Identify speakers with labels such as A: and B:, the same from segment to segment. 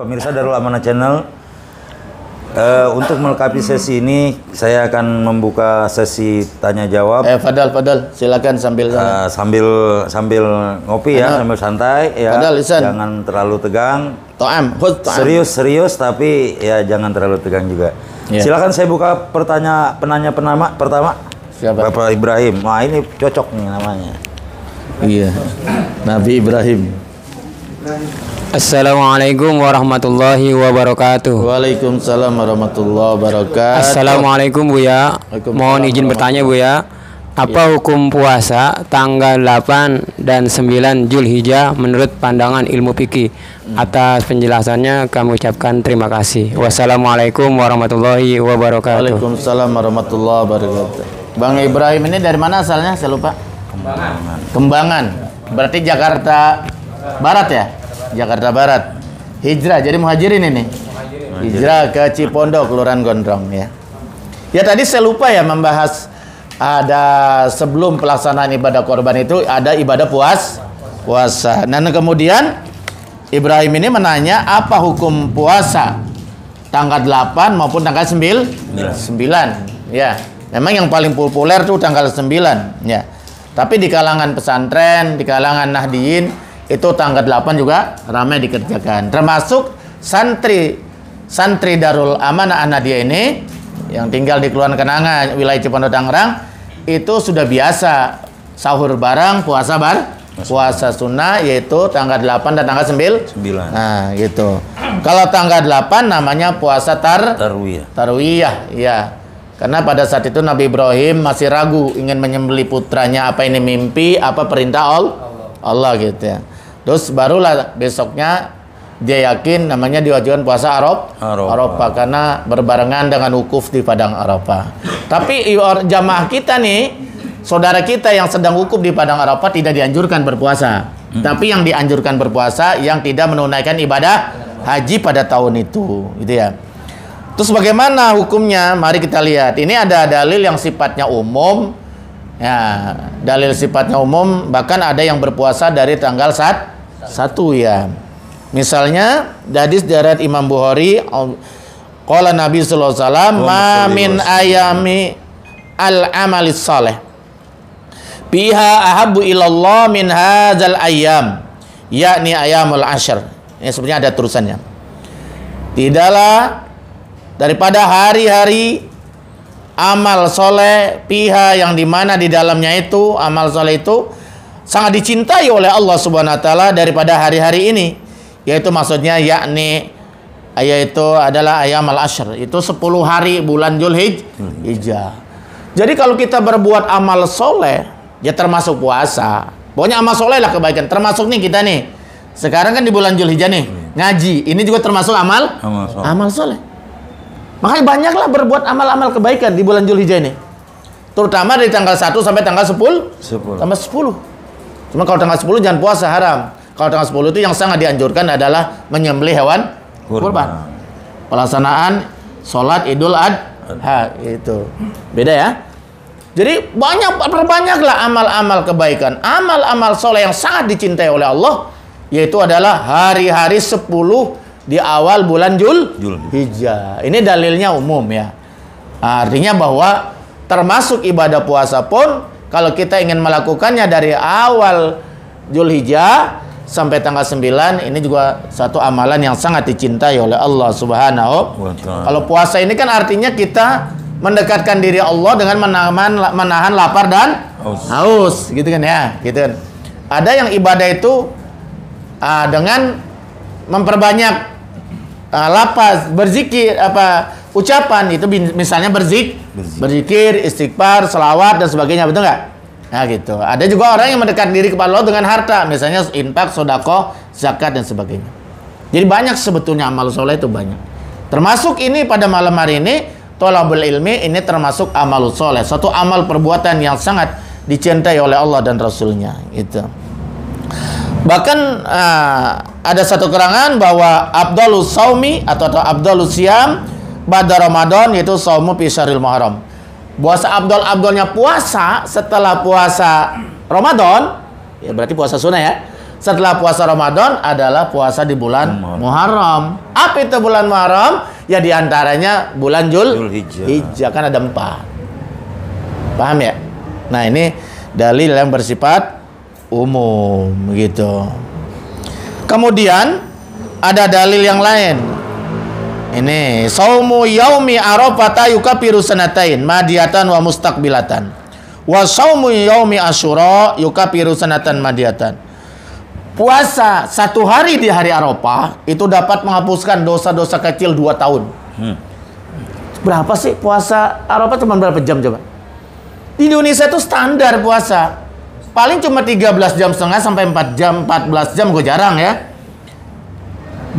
A: pemirsa Darul Amanah Channel. Untuk melengkapi sesi ini, saya akan membuka sesi tanya jawab.
B: Fadal, silakan sambil
A: ngopi ya, sambil santai ya.
B: Fadal,
A: jangan terlalu tegang.
B: To'am.
A: Serius tapi ya jangan terlalu tegang juga.
B: Ya.
A: Silakan saya buka penanya pertama.
B: Siapa?
A: Bapak Ibrahim. Wah, ini cocok nih namanya.
B: Iya. Nabi Ibrahim.
C: Assalamualaikum warahmatullahi wabarakatuh.
B: Waalaikumsalam warahmatullahi wabarakatuh.
C: Assalamualaikum Buya. Mohon izin bertanya Buya. Apa hukum puasa tanggal 8 dan 9 Zulhijjah menurut pandangan ilmu fikih? Atas penjelasannya kami ucapkan terima kasih. Wassalamualaikum warahmatullahi wabarakatuh.
B: Waalaikumsalam warahmatullahi wabarakatuh. Bang Ibrahim ini dari mana asalnya? Saya lupa. Kembangan. Berarti Jakarta Barat ya? Jakarta Barat. Hijrah, jadi muhajirin ini. Hijrah ke Cipondo, Kelurahan Gondrong ya. Ya tadi saya lupa ya membahas ada sebelum pelaksanaan ibadah korban itu ada ibadah puasa. Dan kemudian Ibrahim ini menanya apa hukum puasa tanggal 8 maupun tanggal 9 ya. Memang yang paling populer tuh tanggal 9 ya. Tapi di kalangan pesantren, di kalangan Nahdiyin itu tanggal 8 juga ramai dikerjakan. Termasuk santri Darul Amanah Ahmadiyah ini yang tinggal di Kelurahan Kenanga, wilayah Cipondo Tangerang, itu sudah biasa sahur bareng, puasa sunnah, yaitu tanggal 8 dan tanggal 9. Nah, gitu. Kalau tanggal 8 namanya puasa tarwiyah, ya. Karena pada saat itu Nabi Ibrahim masih ragu ingin menyembelih putranya, apa ini mimpi, apa perintah Allah gitu ya. Terus barulah besoknya dia yakin namanya diwajibkan puasa Arafah karena berbarengan dengan wukuf di padang Arafah. Tapi jamaah kita nih, saudara kita yang sedang wukuf di padang Arafah tidak dianjurkan berpuasa. Tapi yang dianjurkan berpuasa yang tidak menunaikan ibadah haji pada tahun itu, gitu ya. Terus bagaimana hukumnya? Mari kita lihat. Ini ada dalil yang sifatnya umum. Ya, dalil sifatnya umum, bahkan ada yang berpuasa dari tanggal 1 ya. Misalnya hadis dari Imam Bukhari, qala Nabi sallallahu alaihi wasallam, "Ma min ayami al-amali salih biha ahabbu ilallah min hadzal ayyam, yakni ayyamul ashr." Ini sebenarnya ada terusannya. Tidaklah daripada hari-hari amal soleh piha yang dimana di dalamnya itu amal soleh itu sangat dicintai oleh Allah Subhanahu Wa Taala daripada hari-hari ini, yaitu maksudnya yaitu adalah ayyamul ashr, itu 10 hari bulan Zulhijjah. Jadi kalau kita berbuat amal soleh ya termasuk puasa, pokoknya amal soleh lah kebaikan, termasuk nih kita nih sekarang kan di bulan Zulhijjah nih ngaji, ini juga termasuk amal soleh. Makanya banyaklah berbuat amal-amal kebaikan di bulan Zulhijjah ini. Terutama dari tanggal 1 sampai tanggal 10. Tambah 10. Cuma kalau tanggal 10 jangan puasa, haram. Kalau tanggal 10 itu yang sangat dianjurkan adalah menyembelih hewan kurban. Pelaksanaan sholat Idul Adha itu. Beda ya. Jadi perbanyaklah amal-amal kebaikan, amal-amal soleh yang sangat dicintai oleh Allah, yaitu adalah hari-hari 10 di awal bulan Zulhijjah. Ini dalilnya umum ya. Artinya bahwa termasuk ibadah puasa pun kalau kita ingin melakukannya dari awal Zulhijjah sampai tanggal 9, ini juga satu amalan yang sangat dicintai oleh Allah Subhanahu wa Ta'ala. Kalau puasa ini kan artinya kita mendekatkan diri Allah dengan menahan lapar dan haus, gitu kan ya, gitu kan. Ada yang ibadah itu dengan memperbanyak lapas, berzikir, ucapan itu misalnya berzikir, istighfar, selawat dan sebagainya, betul nggak? Nah gitu. Ada juga orang yang mendekat diri kepada Allah dengan harta, misalnya infak, sedekah, zakat dan sebagainya. Jadi banyak sebetulnya amal soleh itu banyak. Termasuk ini pada malam hari ini thalabul ilmi, ini termasuk amal soleh, suatu amal perbuatan yang sangat dicintai oleh Allah dan Rasulnya. Gitu. Bahkan ada satu keterangan bahwa Abdulus Saumi atau Abdulus Siam pada Ramadan, yaitu Saumu fi Syahril Muharram. Puasa Abdulnya puasa setelah puasa Ramadan, ya berarti puasa sunnah ya. setelah puasa Ramadan adalah puasa di bulan Muharram. Apa itu bulan Muharram? Ya diantaranya bulan Zulhijjah. Kan ada 4. Paham ya? Nah ini dalil yang bersifat umum gitu. Kemudian ada dalil yang lain. Ini saumu yaumi arafata yukafiru sanatain madiyatan wa mustaqbilatan. Wa saumu yaumi asyura yukafiru sanatan madiyatan. Puasa 1 hari di hari Arafah itu dapat menghapuskan dosa-dosa kecil 2 tahun. Berapa sih puasa Arafah, cuma berapa jam coba? Di Indonesia itu standar puasa paling cuma 13,5 jam sampai 4 jam, 14 jam gue jarang ya.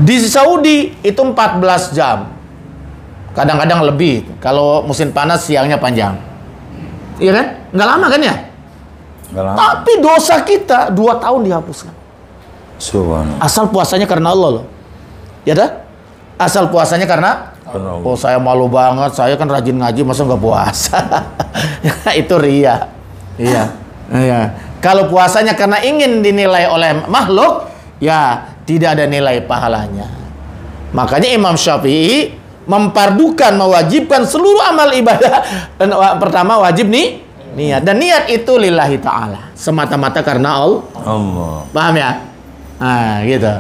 B: Di Saudi itu 14 jam. Kadang-kadang lebih. Kalau musim panas siangnya panjang. Iya kan? Nggak lama kan ya?
A: Nggak lama.
B: Tapi dosa kita 2 tahun dihapuskan.
A: Subhanallah.
B: Asal puasanya karena Allah loh. Ya dah? Asal puasanya karena
A: Allah.
B: Oh saya malu banget, saya kan rajin ngaji masa nggak puasa. Itu ria. Iya. Iya. Kalau puasanya karena ingin dinilai oleh makhluk, ya tidak ada nilai pahalanya. Makanya Imam Syafi'i mempardukan, mewajibkan seluruh amal ibadah. Dan pertama wajib nih niat. Dan niat itu lillahi ta'ala, semata-mata karena Allah. Paham ya? Nah gitu.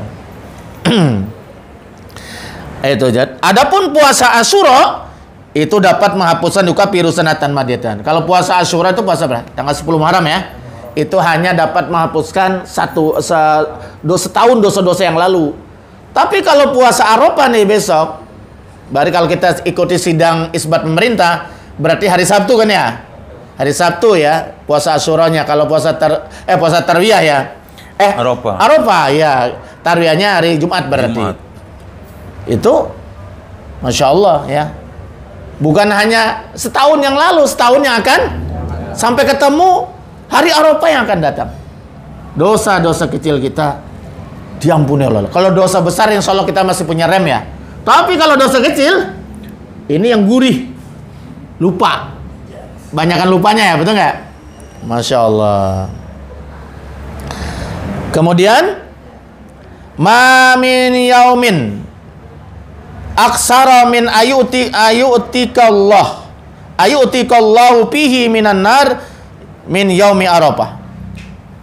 B: Itu Jad. Adapun puasa Asyura itu dapat menghapuskan yukafiru sanatan madiyatan. Kalau puasa Asyura itu puasa berapa? Tanggal 10 Muharram ya. Itu hanya dapat menghapuskan setahun dosa-dosa yang lalu. Tapi kalau puasa Arafah nih besok, berarti kalau kita ikuti sidang isbat pemerintah, berarti hari Sabtu kan ya? Hari Sabtu ya, puasa Asyuranya. Kalau puasa tarwiyah ya. Arafah ya, tarwiyahnya hari Jumat berarti. Itu Masya Allah ya. Bukan hanya setahun yang lalu, setahun yang akan sampai ketemu hari Arafah yang akan datang. Dosa-dosa kecil kita diampuni Allah. Kalau dosa besar insya Allah kita masih punya rem ya. Tapi kalau dosa kecil, ini yang gurih. Lupa. Banyakan lupanya ya, betul nggak? Masya Allah. Kemudian, ma min yaumin aksara min ayu'tikallahu fihi minan nar min yaumi Arafah.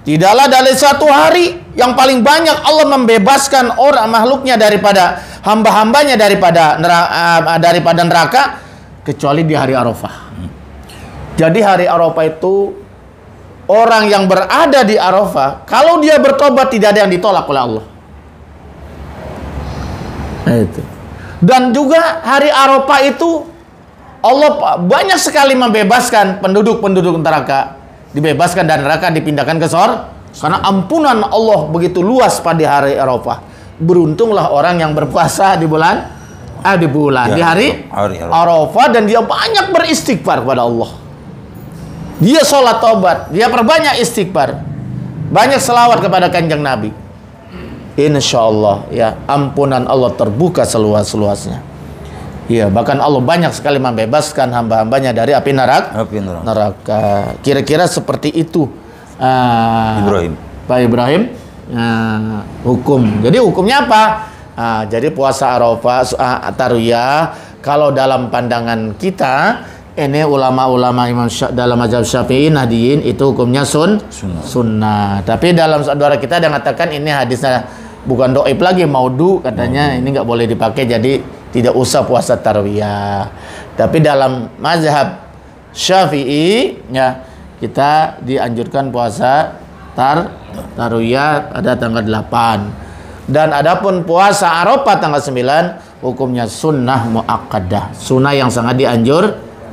B: Tidaklah dari satu hari yang paling banyak Allah membebaskan orang makhluknya daripada hamba-hambanya daripada neraka kecuali di hari Arafah. Jadi hari Arafah itu orang yang berada di Arafah kalau dia bertobat tidak ada yang ditolak oleh Allah. Nah, itu. Dan juga hari Arafah itu Allah banyak sekali membebaskan penduduk-penduduk neraka, dibebaskan dari neraka, dipindahkan ke surga karena ampunan Allah begitu luas pada hari Arafah. Beruntunglah orang yang berpuasa di hari Arafah dan dia banyak beristighfar kepada Allah. Dia sholat taubat, dia perbanyak istighfar, banyak selawat kepada Kanjeng Nabi. Insya Allah ya, ampunan Allah terbuka seluas-luasnya. Ya, bahkan Allah banyak sekali membebaskan hamba-hambanya dari api neraka. Kira-kira seperti itu. Pak Ibrahim, hukum. Jadi hukumnya apa? Jadi puasa Arafah, tarwiyah, kalau dalam pandangan kita, ini ulama-ulama dalam mazhab Syafi'i, Nahdiyin, itu hukumnya sunnah. Tapi dalam saudara kita ada yang mengatakan ini hadisnya bukan doib lagi, maudhu, katanya ini nggak boleh dipakai, jadi tidak usah puasa tarwiyah. Tapi dalam mazhab Syafi'i ya, kita dianjurkan puasa tarwiyah ada tanggal 8. Dan adapun puasa Arafah tanggal 9 hukumnya sunnah muakkadah, sunnah yang sangat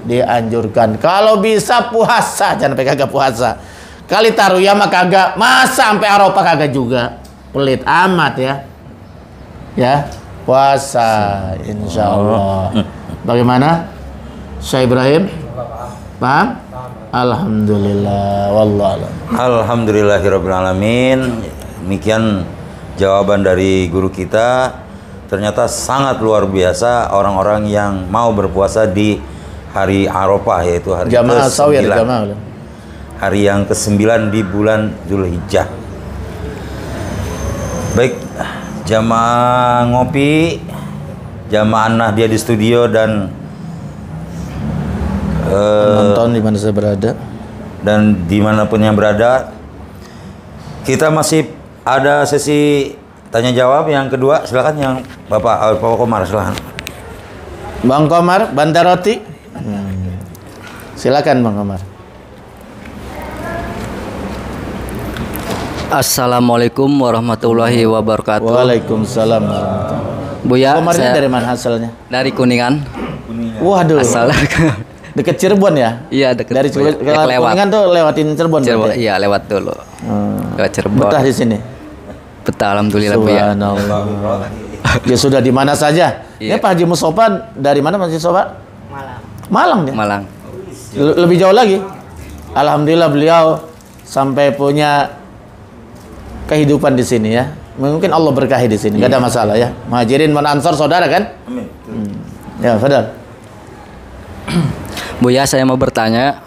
B: dianjurkan. Kalau bisa puasa, jangan sampai kagak puasa. Kali tarwiyah mah kagak, masa sampai Arafah kagak juga. Pelit amat ya. Ya, puasa insya Allah. Bagaimana Syekh Ibrahim? Paham? Alhamdulillah, wallahu a'lam.
A: Alhamdulillahirabbil alamin. Demikian jawaban dari guru kita. Ternyata sangat luar biasa orang-orang yang mau berpuasa di hari Arafah, yaitu hari ke-9. Hari yang ke-9 di bulan Zulhijjah. jamaah ngopi, jamaah Nahdiyah di studio dan
B: Nonton di mana saya berada.
A: Dan dimanapun yang berada, kita masih ada sesi tanya jawab yang kedua. Silakan yang Bapak Komar, silakan.
B: Bang Komar, Bandaroti. Silakan Bang Komar.
D: Assalamualaikum warahmatullahi wabarakatuh.
B: Waalaikumsalam warahmatullahi.
D: Buya,
B: Komarnya dari mana asalnya?
D: dari Kuningan.
B: Waduh.
D: Asal
B: Deket Cirebon ya?
D: iya deket
B: Dari
D: Buya. Lewat.
B: Kuningan tuh lewatin Cirebon.
D: Cirebon,
B: berarti?
D: iya lewat dulu. Lewat Cirebon.
B: Betah di sini.
D: Betah alhamdulillah Buya.
B: Subhanallah. Ya sudah di mana saja. Ini
D: Iya.
B: Pak Haji Mustofa dari mana Pak Haji Mustofa? Malang dia.
D: Malang.
B: Lebih jauh lagi. Alhamdulillah beliau sampai punya kehidupan di sini ya. Mungkin Allah berkahi di sini, nggak ada masalah ya. Muhajirin dan Ansor saudara kan?
A: Amin.
B: Ya, Fadal.
D: Buya, saya mau bertanya,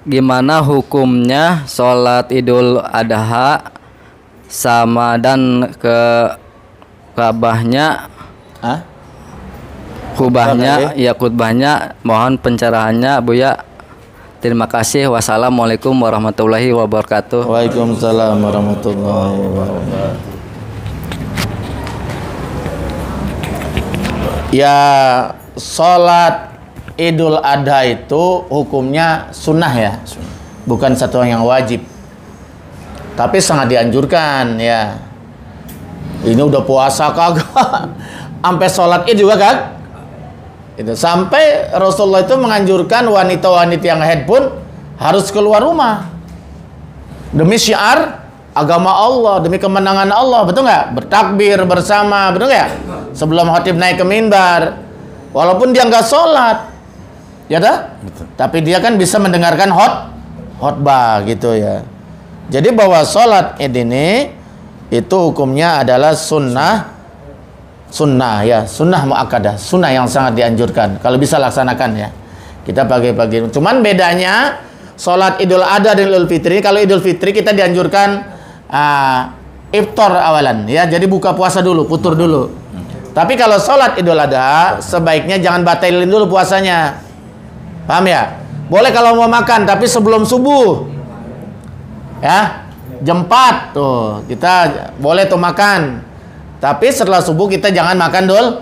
D: gimana hukumnya sholat Idul Adha sama dan ke Ka'bahnya,
B: Hah?
D: khutbahnya, ya khutbahnya, mohon pencerahannya Buya. Terima kasih. Wassalamualaikum warahmatullahi wabarakatuh.
B: Waalaikumsalam warahmatullahi wabarakatuh. Ya, sholat Idul Adha itu hukumnya sunnah ya, bukan satu yang wajib. Tapi sangat dianjurkan ya. Ini udah puasa kagak, sampai sholat Id juga kan? Itu sampai Rasulullah itu menganjurkan wanita-wanita yang haid pun harus keluar rumah demi syiar agama Allah, demi kemenangan Allah, betul nggak? Bertakbir bersama, betul nggak? Sebelum khatib naik ke mimbar, walaupun dia nggak sholat, ya dah? Tapi dia kan bisa mendengarkan khotbah gitu ya. Jadi bahwa sholat Id ini itu hukumnya adalah sunnah ya, sunnah muakkadah, sunnah yang sangat dianjurkan. Kalau bisa laksanakan ya. Kita pagi-pagi. Cuman bedanya sholat Idul Adha dan Idul Fitri. Kalau Idul Fitri kita dianjurkan iftar awalan ya, jadi buka puasa dulu, putur dulu. Tapi kalau sholat Idul Adha sebaiknya jangan batalin dulu puasanya. Paham ya? Boleh kalau mau makan, tapi sebelum subuh. Ya, jam 4 tuh kita boleh tuh makan. Tapi setelah subuh kita jangan makan dulu.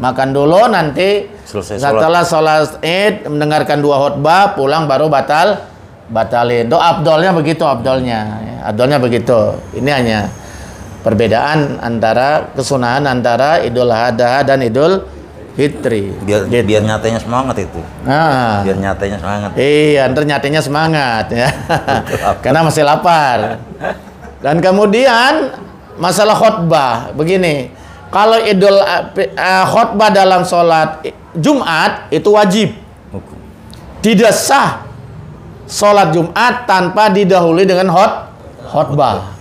B: Makan dulu, nanti setelah sholat Id mendengarkan 2 khutbah, pulang baru batalin. Abdolnya begitu, abdolnya begitu. Ini hanya perbedaan antara kesunahan antara Idul Adha dan Idul Fitri.
A: Biar nyatanya semangat itu.
B: Nah,
A: Biar nyatanya semangat.
B: iya, ntar nyatanya semangat ya. Karena masih lapar. Dan kemudian masalah khutbah begini. Kalau khutbah dalam sholat Jumat itu wajib. Tidak sah sholat Jumat tanpa didahului dengan khutbah.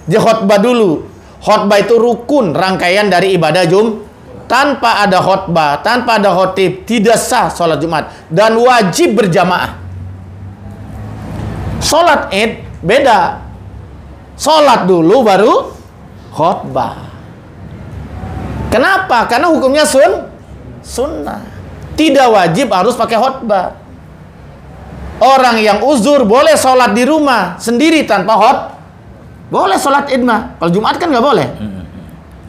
B: Jadi khutbah dulu. Khutbah itu rukun rangkaian dari ibadah Tanpa ada khutbah, tanpa ada khotib, tidak sah sholat Jumat dan wajib berjamaah. Sholat Id beda. Sholat dulu baru khutbah. Kenapa? Karena hukumnya sunnah. Tidak wajib harus pakai khutbah. Orang yang uzur boleh sholat di rumah sendiri tanpa boleh sholat Id mah. Kalau Jumat kan nggak boleh.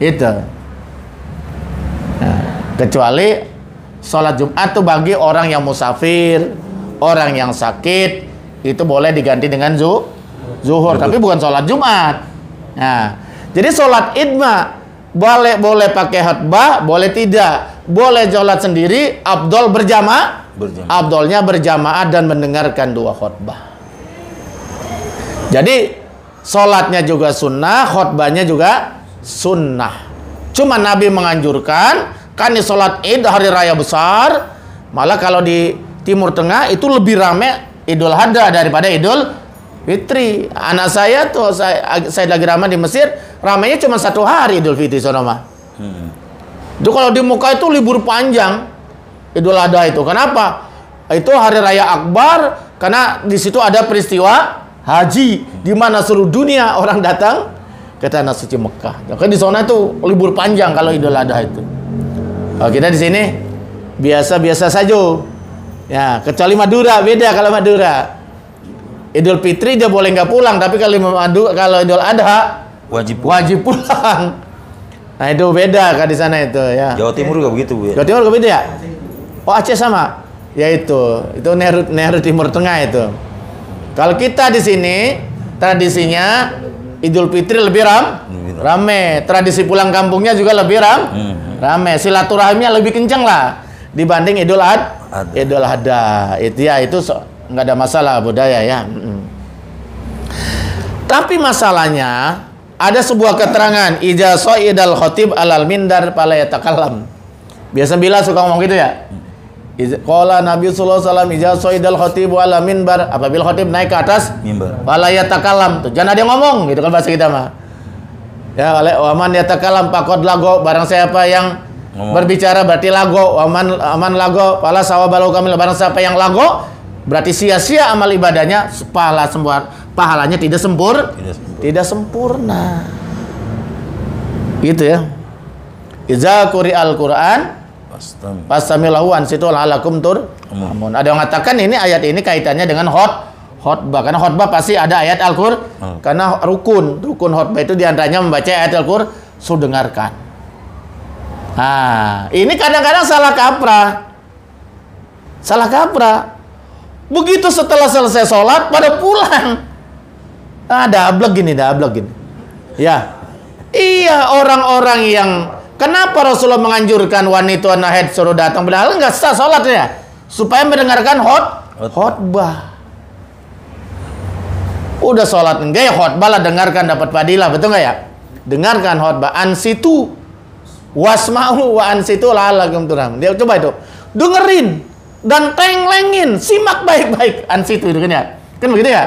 B: Itu. Kecuali sholat Jumat tuh bagi orang yang musafir, orang yang sakit, itu boleh diganti dengan zuhur, tapi bukan sholat Jumat. Nah, jadi sholat Id mah boleh pakai khutbah, boleh tidak, boleh sholat sendiri, afdol berjamaah, afdolnya berjamaah dan mendengarkan 2 khutbah. Jadi sholatnya juga sunnah, khutbahnya juga sunnah. Cuma Nabi menganjurkan. Kan di sholat Id hari raya besar, malah kalau di Timur Tengah itu lebih rame Idul Adha daripada Idul Fitri. Anak saya tuh, saya lagi ramah di Mesir, ramainya cuma 1 hari Idul Fitri sonoma. Itu kalau di Mekah itu libur panjang Idul Adha itu. Kenapa? Itu hari raya akbar karena di situ ada peristiwa haji di mana seluruh dunia orang datang ke tanah suci Mekah. Kan di sana tuh libur panjang kalau Idul Adha itu. Kalau kita di sini biasa-biasa saja. Ya, kecuali Madura, beda kalau Madura. Idul Fitri dia boleh nggak pulang, tapi kalau Idul Adha wajib pulang. Nah itu beda kan di sana itu ya.
A: Jawa Timur juga begitu, Bu.
B: Jawa Timur juga beda ya? Oh Aceh sama. Ya itu Nehru Timur Tengah itu. Kalau kita di sini tradisinya Idul Fitri lebih rame. Tradisi pulang kampungnya juga lebih rame. Silaturahminya lebih kencang lah dibanding Idul Adha. Itu ya itu nggak ada masalah budaya ya. Tapi masalahnya ada sebuah keterangan iza soidal khotib alal mindar fala yatakallam. Biasa bila suka ngomong gitu ya. Qala Nabi sallallahu alaihi wasallam iza soidal khotib alal minbar, apabila khotib naik ke atas mimbar fala yatakallam, tuh jangan ada yang ngomong gitu kan bahasa kita mah. Ya, kalau waman yatakallam faqad lago, barang siapa yang berbicara berarti lago, aman lago fala sawabalu kamil, barang siapa yang lago berarti sia-sia amal ibadahnya, pahalanya tidak sempurna. Gitu ya. Iza quri'al Qur'an fastami'u ansitu la'allakum turhamun. Ada yang mengatakan ini ayat ini kaitannya dengan khotbah, karena khotbah pasti ada ayat Al-Qur'an. Karena rukun khotbah itu diantaranya membaca ayat Al-Qur'an, dengarkan. Nah, ini kadang-kadang salah kaprah. Begitu setelah selesai sholat pada pulang. Dablek gini. Ya. Iya, orang-orang yang kenapa Rasulullah menganjurkan wanita haid suruh datang, padahal enggak sah sholatnya, supaya mendengarkan khotbah. Udah sholat enggak ya khotbah lah, dengarkan dapat fadilah, betul enggak ya? Dengarkan khotbah, ansitu wasma'u wa ansitu la'allakum turhamun. Dia coba itu. Dengerin dan tenglengin, simak baik-baik ansitu itu kan ya. Kan begitu ya?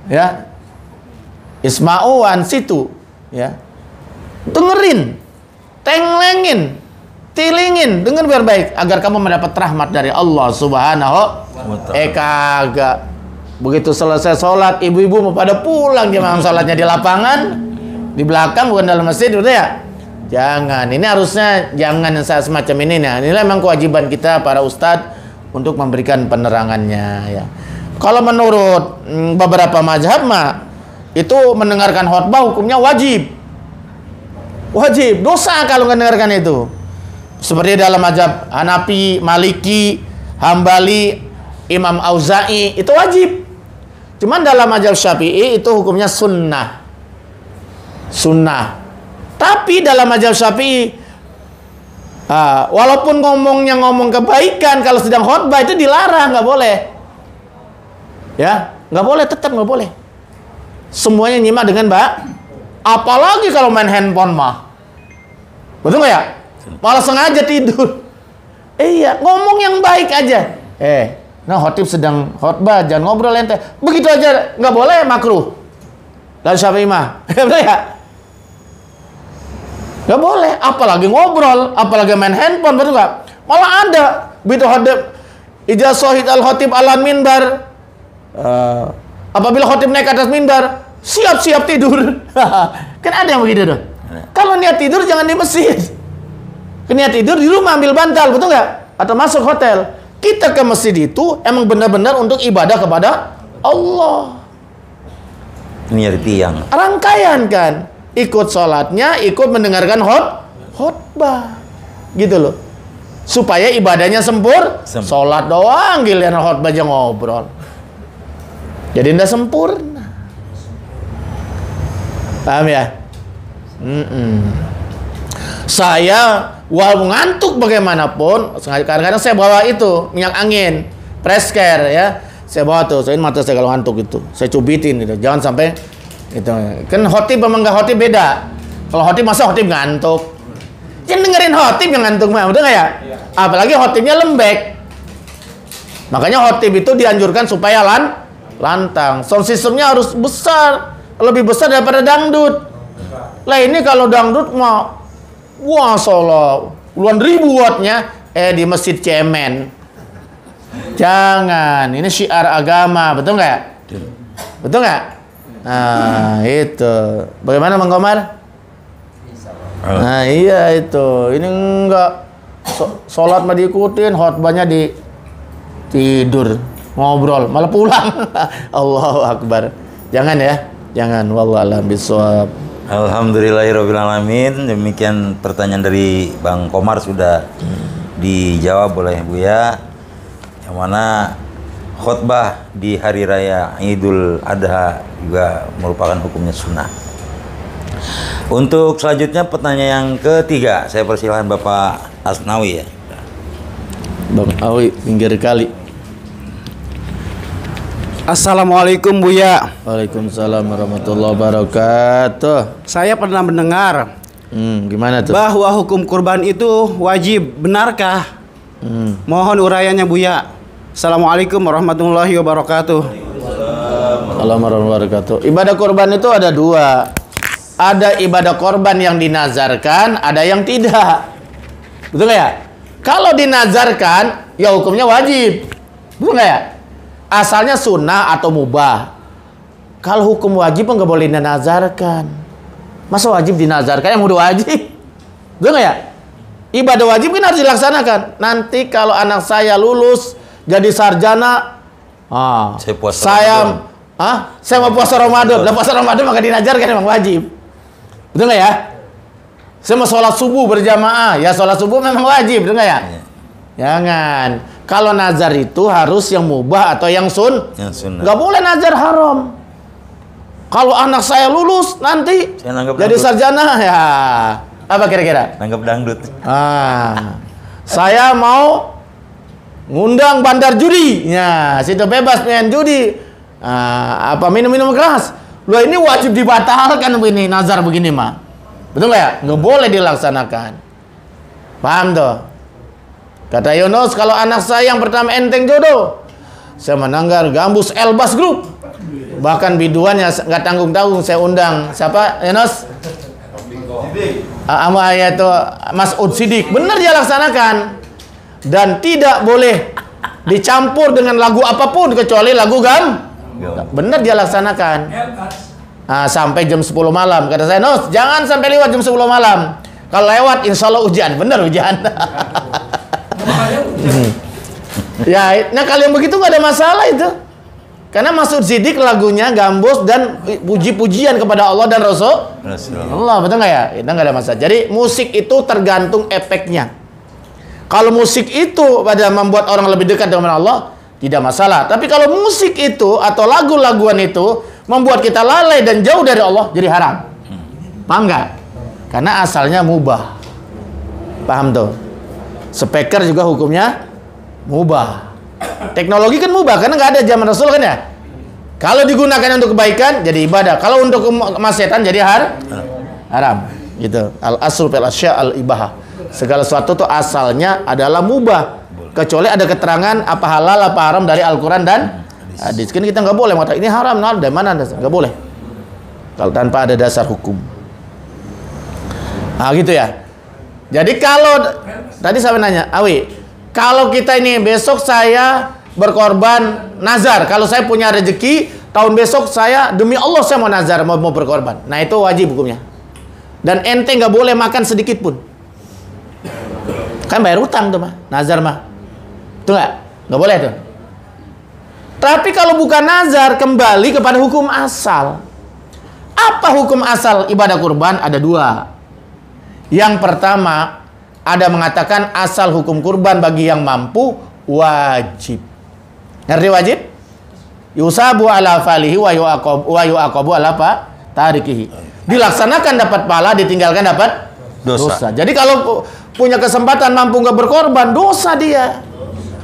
B: Ya. Isma'u wa ansitu, ya. Dengerin, tenglengin, tilingin, dengar biar baik agar kamu mendapat rahmat dari Allah Subhanahu wa ta'ala. Kagak. Begitu selesai sholat, ibu-ibu mau pada pulang, jemaah sholatnya di lapangan, di belakang bukan dalam masjid, udah ya? Jangan, ini harusnya jangan yang semacam ini. Nah, inilah memang kewajiban kita para ustadz untuk memberikan penerangannya ya. Kalau menurut beberapa mazhab mah itu mendengarkan khotbah hukumnya wajib, dosa kalau mendengarkan itu. Seperti dalam mazhab Hanafi, Maliki, Hambali, Imam Auza'i itu wajib. Cuman dalam mazhab Syafi'i itu hukumnya sunnah. Tapi dalam mazhab Syafi'i, walaupun ngomong kebaikan, kalau sedang khotbah itu dilarang, nggak boleh. Ya, nggak boleh, tetap nggak boleh. Semuanya nyimak dengan apalagi kalau main handphone mah, betul nggak ya? Malah sengaja tidur. Iya, ngomong yang baik aja. Nah khotib sedang khotbah, jangan ngobrol ente. Begitu aja nggak boleh, makruh. Dan Syafi'i mah, betul ya? Gak boleh, apalagi ngobrol, apalagi main handphone, betul gak? Malah ada begitu khotib ijaz sohid al khotib ala minbar, apabila khotib naik ke atas minbar siap-siap tidur. Kan ada yang begitu tuh. Kalau niat tidur jangan di masjid, niat tidur di rumah ambil bantal, betul gak? Atau masuk hotel. Kita ke masjid itu emang benar-benar untuk ibadah kepada Allah.
A: Niat tiang.
B: Rangkaian kan, ikut sholatnya, ikut mendengarkan khotbah, gitu loh, supaya ibadahnya sholat doang, giliran khotbah aja ngobrol, jadi tidak sempurna. Paham ya? Saya walaupun ngantuk bagaimanapun, kadang-kadang saya bawa itu minyak angin, fresh care ya, saya bawa tuh, soalnya mata saya kalau ngantuk itu, saya cubitin itu, jangan sampai itu. Kan khotib sama nggak khotib beda. Kalau khotib masa khotib ngantuk? Jangan dengerin khotib yang ngantuk mah, betul nggak ya? Apalagi khotibnya lembek. Makanya khotib itu dianjurkan supaya lantang. Sound systemnya harus besar, lebih besar daripada dangdut. Lah ini kalau dangdut mah, wah solo puluhan ribu wattnya, di masjid cemen. Jangan, ini syiar agama, betul nggak? Betul nggak? Nah, itu. Bagaimana Bang Komar? Nah, iya itu. Ini enggak sholat mah diikutin, khotbahnya di tidur, ngobrol, malah pulang. Allahu Akbar. Jangan ya. Jangan. Wallahu a'lam bishawab.
A: Alhamdulillahirabbil alamin. Demikian pertanyaan dari Bang Komar sudah dijawab oleh Buya. Yang mana khutbah di hari raya Idul Adha juga merupakan hukumnya sunnah. Untuk selanjutnya pertanyaan yang ketiga, saya persilahkan Bapak Asnawi ya.
B: Bang Awi pinggir kali.
E: Assalamualaikum Buya.
B: Waalaikumsalam warahmatullahi wabarakatuh.
E: Saya pernah mendengar
B: Gimana tuh?
E: bahwa hukum kurban itu wajib. Benarkah? Mohon uraiannya Buya. Assalamualaikum warahmatullahi wabarakatuh.
B: Assalamualaikum warahmatullahi wabarakatuh. Ibadah kurban itu ada dua. Ada ibadah korban yang dinazarkan, ada yang tidak. Betul nggak ya? Kalau dinazarkan, ya hukumnya wajib. Betul nggak ya? Asalnya sunnah atau mubah. Kalau hukum wajib nggak boleh dinazarkan. Masa wajib dinazarkan yang udah wajib? Betul nggak ya? Ibadah wajib kan harus dilaksanakan. Nanti kalau anak saya lulus jadi sarjana, saya mau puasa Ramadan. Lah puasa Ramadan maka dinazarkan memang wajib. Betul nggak ya? Saya mau sholat subuh berjamaah, ya sholat subuh memang wajib, betul nggak ya? Jangan. Kalau nazar itu harus yang mubah atau yang sunnah. Nggak boleh nazar haram. Kalau anak saya lulus nanti jadi sarjana, ya apa kira-kira?
A: Nanggap dangdut.
B: Saya mau ngundang bandar judi, ya situ bebas main judi. Apa minum-minum keras? Loh ini wajib dibatalkan begini, nazar begini mah. Betul nggak ya? Nggak boleh dilaksanakan. Paham tuh? Kata Yunus, kalau anak saya yang pertama enteng jodoh, saya menanggar gambus Elbas Group. Bahkan biduannya nggak tanggung-tanggung saya undang. Siapa Yunus? Itu Mas Ud Sidik. Benar dia laksanakan. Dan tidak boleh dicampur dengan lagu apapun kecuali lagu benar dia laksanakan. Sampai jam 10 malam. Kata saya, Nus, jangan sampai lewat jam 10 malam. Kalau lewat, insya Allah hujan. Benar hujan. Ya, nah kalau yang begitu nggak ada masalah itu. Karena Masud Sidik lagunya gambus dan puji-pujian kepada Allah dan Rasul. Allah, betul nggak ya? Itu nggak ada masalah. Jadi musik itu tergantung efeknya. Kalau musik itu pada membuat orang lebih dekat dengan Allah, tidak masalah. Tapi kalau musik itu atau lagu-laguan itu membuat kita lalai dan jauh dari Allah, jadi haram. Paham nggak? Karena asalnya mubah. Paham tuh? Speaker juga hukumnya mubah. Teknologi kan mubah karena nggak ada zaman Rasul kan ya. Kalau digunakan untuk kebaikan jadi ibadah. Kalau untuk kemaksiatan jadi haram. Gitu. Al asl fil asya al ibahah. Segala sesuatu tuh asalnya adalah mubah. Kecuali ada keterangan apa halal apa haram dari Al-Quran dan hadis. Kan kita nggak boleh mengatakan ini haram, dari mana dasar? Nggak boleh. Kalau tanpa ada dasar hukum. Gitu ya. Jadi kalau tadi saya nanya, Awi, kalau kita ini besok saya berkorban nazar, kalau saya punya rezeki tahun besok saya demi Allah saya mau nazar mau berkorban. Nah itu wajib hukumnya. Dan ente nggak boleh makan sedikit pun. Kan bayar utang tuh mah, nazar mah. Tuh nggak boleh tuh. Tapi kalau bukan nazar kembali kepada hukum asal. Apa hukum asal ibadah kurban? Ada dua. Yang pertama ada mengatakan asal hukum kurban bagi yang mampu wajib. Ngerti wajib? Yusabu ala falihi wa yu'aqabu ala tarikihi. Dilaksanakan dapat pahala, ditinggalkan dapat dosa. Jadi kalau punya kesempatan mampu nggak berkorban, dosa dia.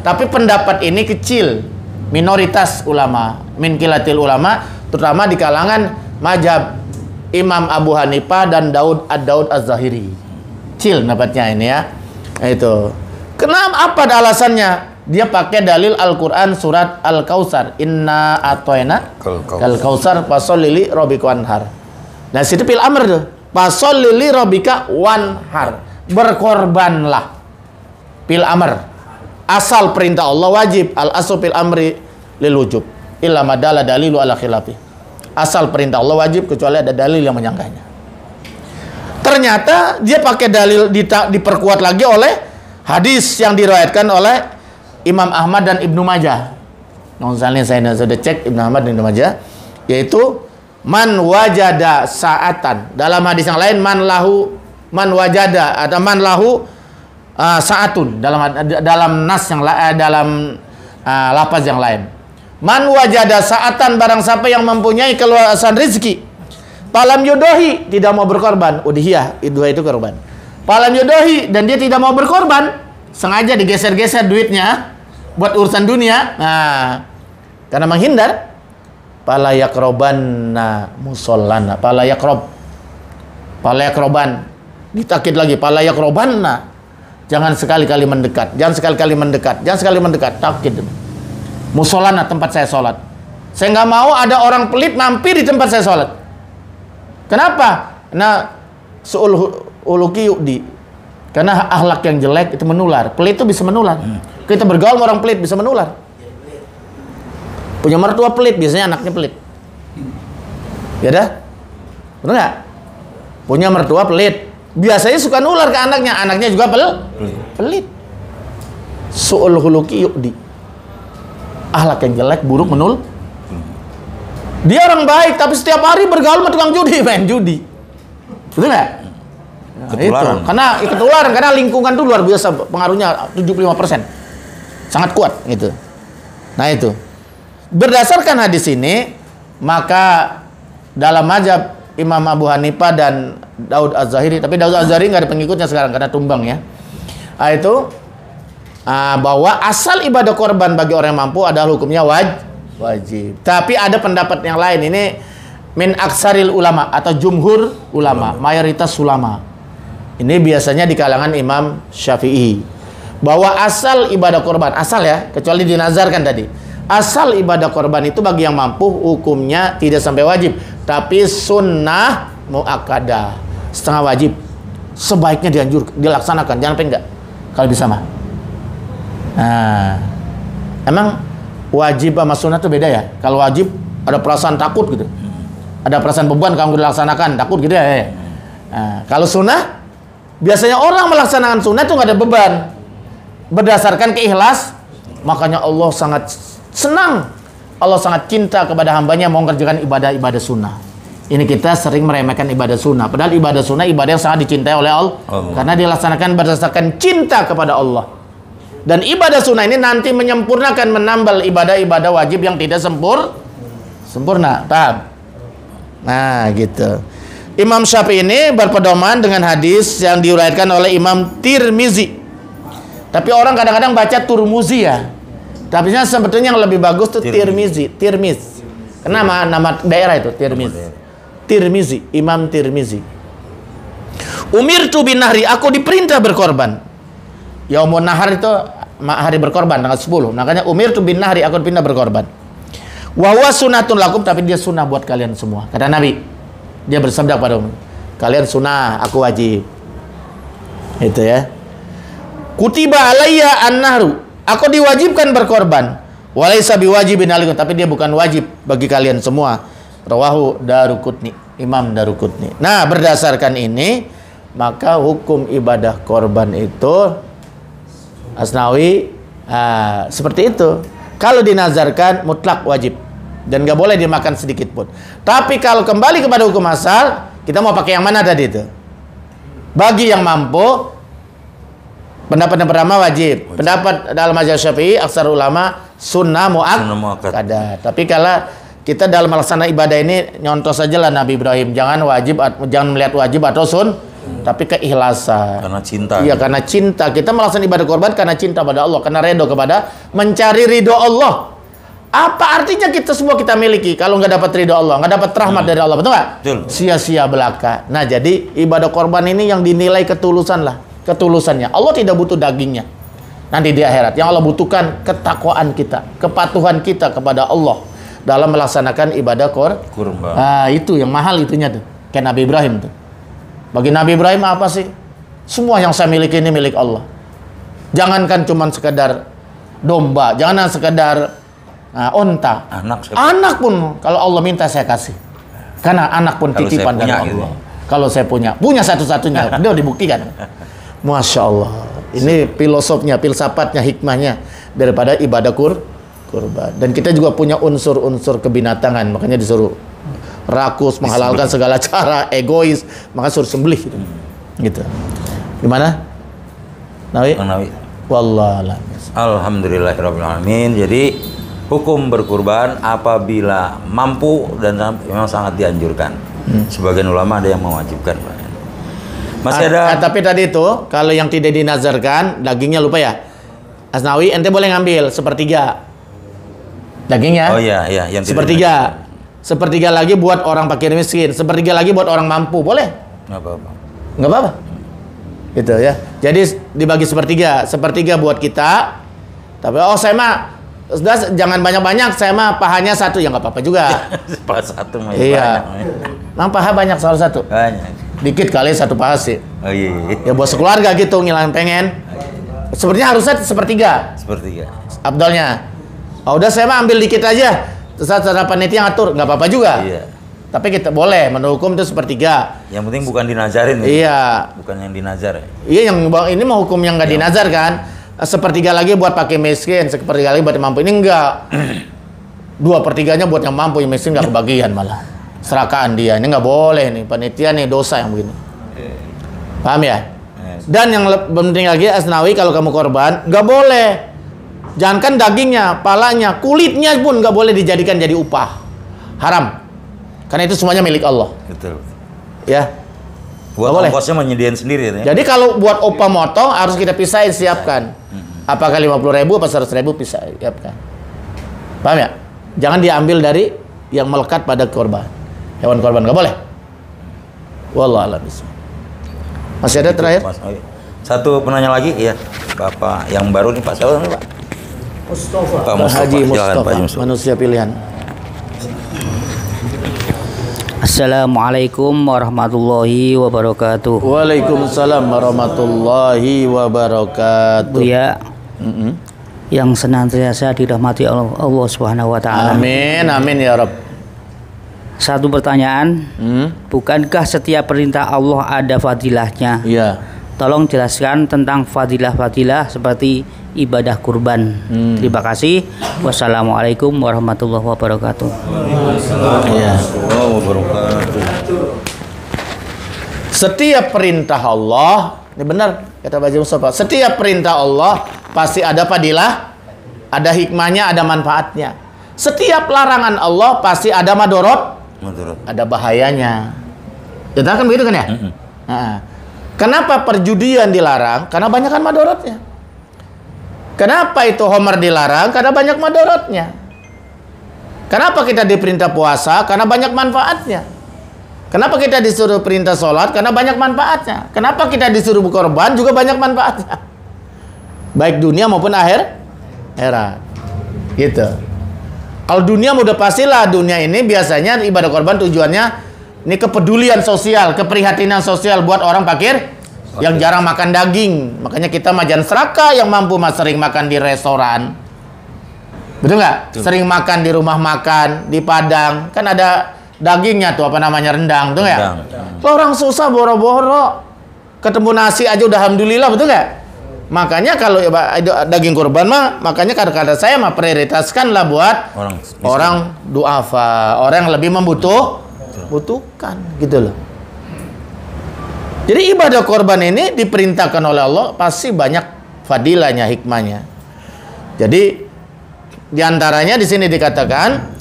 B: Tapi pendapat ini kecil, minoritas ulama, min kilatil ulama, terutama di kalangan mazhab Imam Abu Hanifah dan Daud Az-Zahiri. Kecil pendapatnya ini ya. Itu. Kenapa? Apa alasannya? Dia pakai dalil Al-Quran surat Al-Kautsar. Inna atoyna Al-Kautsar fasholli rabbika wanhar. Nah situ pil amr tuh. Fasholli rabbika wanhar. Berkorbanlah. Pil amr. Asal perintah Allah wajib. Al-aslu fil amri lil wujub. Illa madalla dalilu ala khilafi. Asal perintah Allah wajib kecuali ada dalil yang menyanggahnya. Ternyata dia pakai dalil diperkuat lagi oleh hadis yang diriwayatkan oleh Imam Ahmad dan Ibnu Majah. Misalnya saya sudah cek Ibnu Ahmad dan Ibnu Majah, yaitu man wajada sa'atan. Dalam hadis yang lain man wajada atau man lahu sa'atun dalam nas yang dalam lafaz yang lain. Man wajada sa'atan, barang siapa yang mempunyai keluasan rezeki, palam yudohi, tidak mau berkorban, udhiyah, idhiyah itu korban. Palam yudohi, dan dia tidak mau berkorban, sengaja digeser-geser duitnya buat urusan dunia. Nah, karena menghindar, pala yakrobanna musallana, pala yakroban, ditakid lagi, pala yakrobanna, jangan sekali-kali mendekat, jangan sekali-kali mendekat, jangan sekali mendekat, takid. Musolana, tempat saya sholat. Saya nggak mau ada orang pelit mampir di tempat saya sholat. Kenapa? Nah, su'uluki yu'di. Karena akhlak yang jelek itu menular. Pelit itu bisa menular. Kita bergaul sama orang pelit bisa menular. Punya mertua pelit, biasanya anaknya pelit. Ya dah? Benar nggak? Punya mertua pelit, biasanya suka nular ke anaknya. Anaknya juga pelit. Su'uluki yu'di. Akhlak yang jelek, buruk, menul. Dia orang baik, tapi setiap hari bergaul sama tukang judi, main judi. Betul nggak? Nah, ketularan. Ketularan, karena lingkungan itu luar biasa pengaruhnya 75%. Sangat kuat gitu. Nah itu. Berdasarkan hadis ini, maka dalam mazhab Imam Abu Hanifah dan Daud Az-Zahiri, tapi Daud Az-Zahiri nggak ada pengikutnya sekarang karena tumbang ya. Nah, itu bahwa asal ibadah korban bagi orang yang mampu adalah hukumnya wajib. Tapi ada pendapat yang lain. Ini min aksaril ulama atau jumhur ulama, mayoritas ulama. Ini biasanya di kalangan Imam Syafi'i, bahwa asal ibadah korban, asal ya, kecuali dinazarkan tadi. Asal ibadah korban itu bagi yang mampu hukumnya tidak sampai wajib, tapi sunnah muakkadah, setengah wajib. Sebaiknya dilaksanakan, jangan sampai enggak. Kalau bisa mah. Nah, emang wajib sama sunnah itu beda ya? Kalau wajib ada perasaan takut gitu, ada perasaan beban kalau dilaksanakan, takut gitu ya. Nah, kalau sunnah, biasanya orang melaksanakan sunnah itu nggak ada beban, berdasarkan keikhlas. Makanya Allah sangat senang, Allah sangat cinta kepada hambanya mau mengerjakan ibadah-ibadah sunnah. Ini kita sering meremehkan ibadah sunnah, padahal ibadah sunnah ibadah yang sangat dicintai oleh Allah. Karena dilaksanakan berdasarkan cinta kepada Allah. Dan ibadah sunnah ini nanti menyempurnakan, menambal ibadah-ibadah wajib yang tidak sempurna. Paham? Nah, gitu. Imam Syafi'i ini berpedoman dengan hadis yang diriwayatkan oleh Imam Tirmizi. Tapi orang kadang-kadang baca Turmuzi ya. Tapi sebetulnya yang lebih bagus tuh Tirmizi. Kenapa nama daerah itu Tirmizi, Imam Tirmizi. Umirtu bin nahri, aku diperintah berkorban. Yaumun nahar itu hari berkorban tanggal 10. Makanya umirtu bin nahri, aku dipindah berkorban. Wa huwa sunnatun lakum, tapi dia sunnah buat kalian semua. Kata Nabi, dia bersabda kepada umum, kalian sunnah, aku wajib. Itu ya. Kutiba alayya an-nahru, aku diwajibkan berkorban. Walaysa biwajibin alaikum, tapi dia bukan wajib bagi kalian semua. Rawahu Daruqutni, Imam Daruqutni. Nah, berdasarkan ini, maka hukum ibadah korban itu Asnawi seperti itu. Kalau dinazarkan mutlak wajib dan nggak boleh dimakan sedikit pun. Tapi kalau kembali kepada hukum asal, kita mau pakai yang mana tadi itu? Bagi yang mampu, pendapat yang pertama wajib. Pendapat dalam mazhab Syafi'i aksar ulama sunnah muakkad. Tapi kalau kita dalam melaksanakan ibadah ini nyontoh saja lah Nabi Ibrahim, jangan melihat wajib atau tapi keikhlasan.
A: Karena cinta.
B: Iya, karena cinta. Kita melaksanakan ibadah korban karena cinta pada Allah, karena ridho kepada mencari ridho Allah. Apa artinya kita semua kita miliki kalau nggak dapat ridho Allah, nggak dapat rahmat dari Allah, betul nggak? Sia-sia belaka. Nah, jadi ibadah korban ini yang dinilai ketulusannya. Allah tidak butuh dagingnya. Nanti di akhirat, yang Allah butuhkan ketakwaan kita, kepatuhan kita kepada Allah dalam melaksanakan ibadah kurban. Itu yang mahal itunya tuh. Kayak Nabi Ibrahim tuh. Bagi Nabi Ibrahim apa sih? Semua yang saya miliki ini milik Allah. Jangankan cuma sekedar domba, jangan sekedar onta. Anak pun kalau Allah minta saya kasih. Karena anak pun
A: Kalau
B: titipan
A: saya
B: dari
A: punya,
B: Allah.
A: gitu.
B: Kalau saya punya satu-satunya, dia dibuktikan. Masya Allah. Ini filosofnya, filsafatnya, hikmahnya daripada ibadah kurban. Dan kita juga punya unsur-unsur kebinatangan, makanya disuruh rakus, menghalalkan segala cara, egois, maka suruh sembelih gitu. Gimana? Nawi?
A: Bang Nawi.
B: Wallahualam.
A: Alhamdulillahirrahmanirrahim. Jadi hukum berkurban apabila mampu dan memang sangat dianjurkan. Sebagian ulama ada yang mewajibkan. Masih ada.
B: Tapi tadi itu kalau yang tidak dinazarkan dagingnya lupa ya. Asnawi ente boleh ngambil sepertiga dagingnya.
A: Oh iya, yang tidak
B: sepertiga. Sepertiga lagi buat orang fakir miskin, sepertiga lagi buat orang mampu, boleh?
A: Nggak apa-apa.
B: Nggak apa-apa. Gitu ya. Jadi dibagi sepertiga buat kita. Tapi saya mah sudah jangan banyak-banyak, saya mah pahanya satu, ya nggak apa-apa juga.
A: Paha satu mah
B: Iya.
A: banyak.
B: Mang paha banyak salah satu.
A: Banyak.
B: Dikit kali satu paha sih.
A: Oh iya.
B: Ya buat sekeluarga gitu ngilang pengen. Sepertinya harusnya sepertiga.
A: Sepertiga.
B: Abdolnya. Oh, udah saya mah ambil dikit aja. Terus cara panitia ngatur, nggak apa-apa juga.
A: Iya.
B: Tapi kita boleh menurut hukum itu sepertiga.
A: Yang penting bukan dinazarin.
B: Iya.
A: Bukan yang dinazar.
B: Iya, yang ini mau hukum yang nggak dinazar kan. Sepertiga lagi buat pakai miskin, sepertiga lagi buat yang mampu. Ini enggak. 2/3-nya buat yang mampu, yang miskin nggak kebagian malah. Serakaan dia. Ini nggak boleh nih, panitia nih dosa yang begini. Paham ya? Dan yang penting lagi Asnawi, kalau kamu korban nggak boleh. Jangankan dagingnya, palanya, kulitnya pun nggak boleh dijadikan jadi upah. Haram. Karena itu semuanya milik Allah.
A: Betul.
B: Ya.
A: Buat
B: Nggak boleh.
A: ongkosnya menyediain sendiri ya.
B: Jadi kalau buat upah motong harus kita pisahin, siapkan. Apakah 50.000 atau 100.000 siapkan. Paham ya? Jangan diambil dari yang melekat pada korban. Hewan korban nggak boleh. Wallahualam. Masih ada terakhir?
A: Mas, satu penanya lagi, ya Bapak yang baru nih Pak. Siapa nih Pak?
B: Mustafa.
A: Pak Mustafa.
B: Haji
A: Silakan,
B: Mustafa.
A: Pak Mustafa.
B: Manusia pilihan.
F: Assalamualaikum warahmatullahi wabarakatuh.
B: Waalaikumsalam warahmatullahi wabarakatuh.
F: Buya, yang senantiasa dirahmati Allah Subhanahu wa taala.
B: Amin, amin ya Rabb.
F: Satu pertanyaan, bukankah setiap perintah Allah ada fadilahnya?
B: Iya.
F: Tolong jelaskan tentang fadilah-fadilah seperti ibadah kurban. Terima kasih. Wassalamualaikum warahmatullahi wabarakatuh.
B: Iya.
A: Oh, wabarakatuh.
B: Setiap perintah Allah, ini benar kata Baji Mustafa. Setiap perintah Allah pasti ada fadilah, ada hikmahnya, ada manfaatnya. Setiap larangan Allah pasti ada madorot, ada bahayanya. Ya kan begitu kan ya? Nah, kenapa perjudian dilarang? Karena banyak kan madorotnya. Kenapa itu homer dilarang? Karena banyak madorotnya. Kenapa kita diperintah puasa? Karena banyak manfaatnya. Kenapa kita disuruh perintah sholat? Karena banyak manfaatnya. Kenapa kita disuruh berkorban? Juga banyak manfaatnya. Baik dunia maupun akhirat. Gitu. Kalau dunia udah pastilah, dunia ini biasanya ibadah korban tujuannya ini kepedulian sosial, keprihatinan sosial buat orang fakir yang jarang makan daging. Makanya kita majan seraka yang mampu sering makan di restoran. Betul nggak? Sering makan di rumah makan, di Padang. Kan ada dagingnya tuh, apa namanya, rendang. Betul nggak? Kalau orang susah boro-boro. Ketemu nasi aja udah alhamdulillah, betul nggak? Makanya kalau daging kurban mah, makanya kata saya mah prioritaskanlah buat orang duafa, orang yang lebih membutuhkan gitu loh. Jadi ibadah korban ini diperintahkan oleh Allah pasti banyak fadilahnya, hikmahnya. Jadi diantaranya di sini dikatakan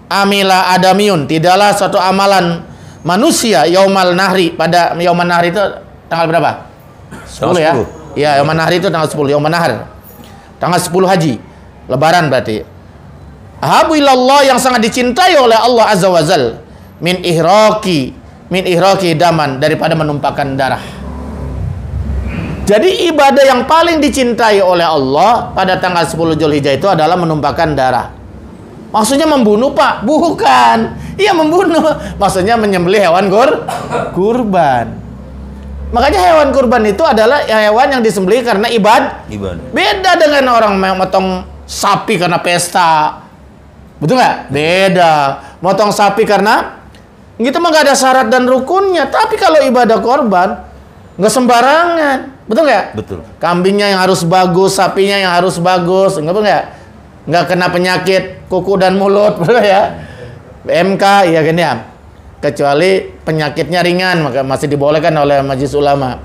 B: amila adamiun, tidaklah suatu amalan manusia yaumal nahri, pada yaumal nahri itu tanggal berapa? 10 ya? Iya, yaumal nahri itu tanggal 10, yaumal nahr. Tanggal 10 haji. Lebaran berarti. Ahabu ilallah, yang sangat dicintai oleh Allah Azza wa Jal, min ihraqi daman, daripada menumpahkan darah. Jadi ibadah yang paling dicintai oleh Allah pada tanggal 10 Zulhijjah itu adalah menumpahkan darah. Maksudnya membunuh, Pak? Bukan. Iya, membunuh. Maksudnya menyembelih hewan kurban. Makanya hewan kurban itu adalah hewan yang disembelih karena ibadah. Beda dengan orang memotong sapi karena pesta. Betul nggak? Beda. motong sapi karena itu mah nggak ada syarat dan rukunnya. Tapi kalau ibadah korban nggak sembarangan, betul nggak?
A: Betul.
B: Kambingnya yang harus bagus, sapinya yang harus bagus, nggak kena penyakit kuku dan mulut, betul ya? PMK, ya kan ya. Kecuali penyakitnya ringan, maka masih dibolehkan oleh majelis ulama.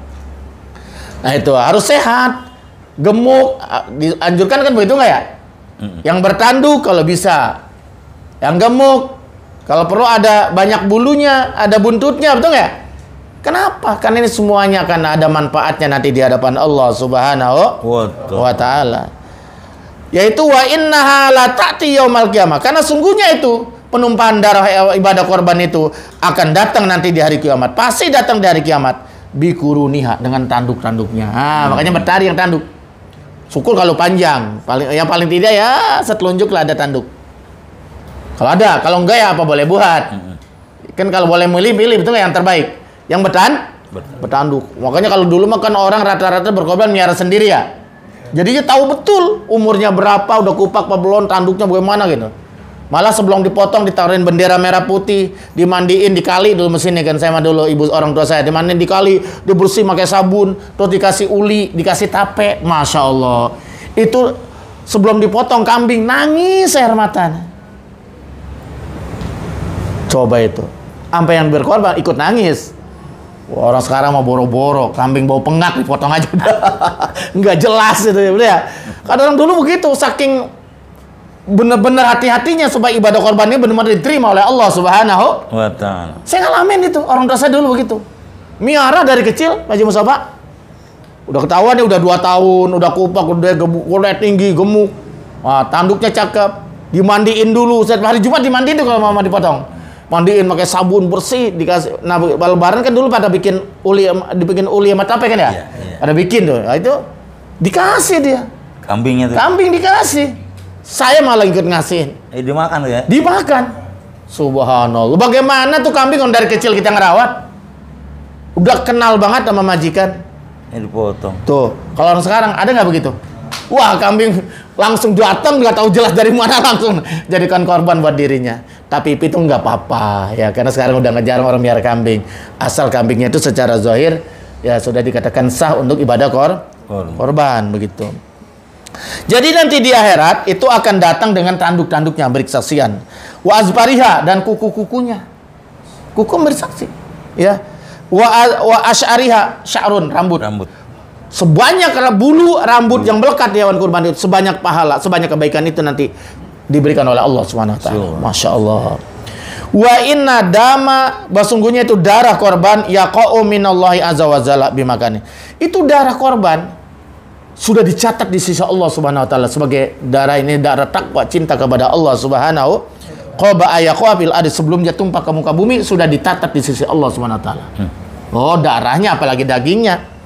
B: Nah itu harus sehat, gemuk, dianjurkan kan begitu nggak ya? Yang bertanduk kalau bisa, yang gemuk, kalau perlu ada banyak bulunya, ada buntutnya, betul nggak? Kenapa? Karena ini semuanya akan ada manfaatnya nanti di hadapan Allah Subhanahu wa Ta'ala. Yaitu wa innaha la ta'ti yaumal qiyamah. Karena sungguhnya itu penumpahan darah ibadah korban itu akan datang nanti di hari kiamat. Pasti datang di hari kiamat. Bikuruniha, dengan tanduk-tanduknya. Makanya bertari yang tanduk. Syukur kalau panjang. Yang paling tidak ya setelunjuk lah ada tanduk. Kalau ada, kalau enggak ya apa boleh buat. Kan kalau boleh milih betul yang terbaik. Yang bertanduk. Makanya kalau dulu makan orang rata-rata berkorban miara sendiri ya. Jadinya tahu betul umurnya berapa, udah kupak apa belum, tanduknya bagaimana gitu. Malah sebelum dipotong ditaruhin bendera merah putih, dimandiin di kali dulu mesinnya kan, saya mah dulu ibu orang tua saya dimandiin di kali, dibersih pakai sabun, terus dikasih uli, dikasih tape, masya Allah. Itu sebelum dipotong kambing nangis air matanya. Coba itu, sampai yang berkorban ikut nangis. Wah, orang sekarang mau boro-boro, kambing bau pengak dipotong aja udah. Nggak jelas itu ya. Kadang dulu begitu, saking benar-benar hati-hatinya supaya ibadah korbannya benar-benar diterima oleh Allah Subhanahu wa Ta'ala. Saya ngalamin itu, orang tua saya dulu begitu. Miara dari kecil, Pak Haji Mustafa. Udah ketahuan nih, udah 2 tahun, udah kupak, udah kulit tinggi, gemuk. Wah, tanduknya cakep. Dimandiin dulu, setiap hari Jumat dimandiin tuh kalau mama dipotong. Mandiin pakai sabun bersih, dikasih. Nah, lebaran kan dulu pada bikin uli sama tape kan ya? Iya. Pada bikin tuh. Nah, itu dikasih dia.
A: Kambingnya tuh.
B: Kambing dikasih. Saya malah ikut ngasihin.
A: Dimakan tuh ya?
B: Dimakan. Subhanallah. Bagaimana tuh kambing yang dari kecil kita ngerawat? Udah kenal banget sama majikan.
A: Dipotong.
B: Tuh, kalau orang sekarang ada nggak begitu? Wah, kambing langsung datang nggak tahu jelas dari mana langsung jadikan korban buat dirinya. Tapi itu nggak apa-apa ya, karena sekarang udah nggak jarang orang miara kambing. Asal kambingnya itu secara zahir ya sudah dikatakan sah untuk ibadah korban begitu. Jadi nanti di akhirat itu akan datang dengan tanduk-tanduknya bersaksian. Wa azbariha, dan kuku-kukunya. Kuku bersaksi. Ya. Wa asy'ariha, sya'run, rambut. Sebanyak bulu rambut yang melekat di hewan kurban itu, sebanyak pahala, sebanyak kebaikan itu nanti diberikan oleh Allah Subhanahu wa Ta'ala. Masya Allah. Wa inna dama, sesungguhnya itu darah korban yaqa'u minallahi azza wa jalla bimakani. Itu darah korban sudah dicatat di sisi Allah Subhanahu wa Ta'ala sebagai darah ini darah takwa, cinta kepada Allah Subhanahu qaba ayaqwa fil ardi, sebelum dia tumpah ke muka bumi sudah dicatat di sisi Allah Subhanahu wa Ta'ala. Oh, darahnya apalagi dagingnya.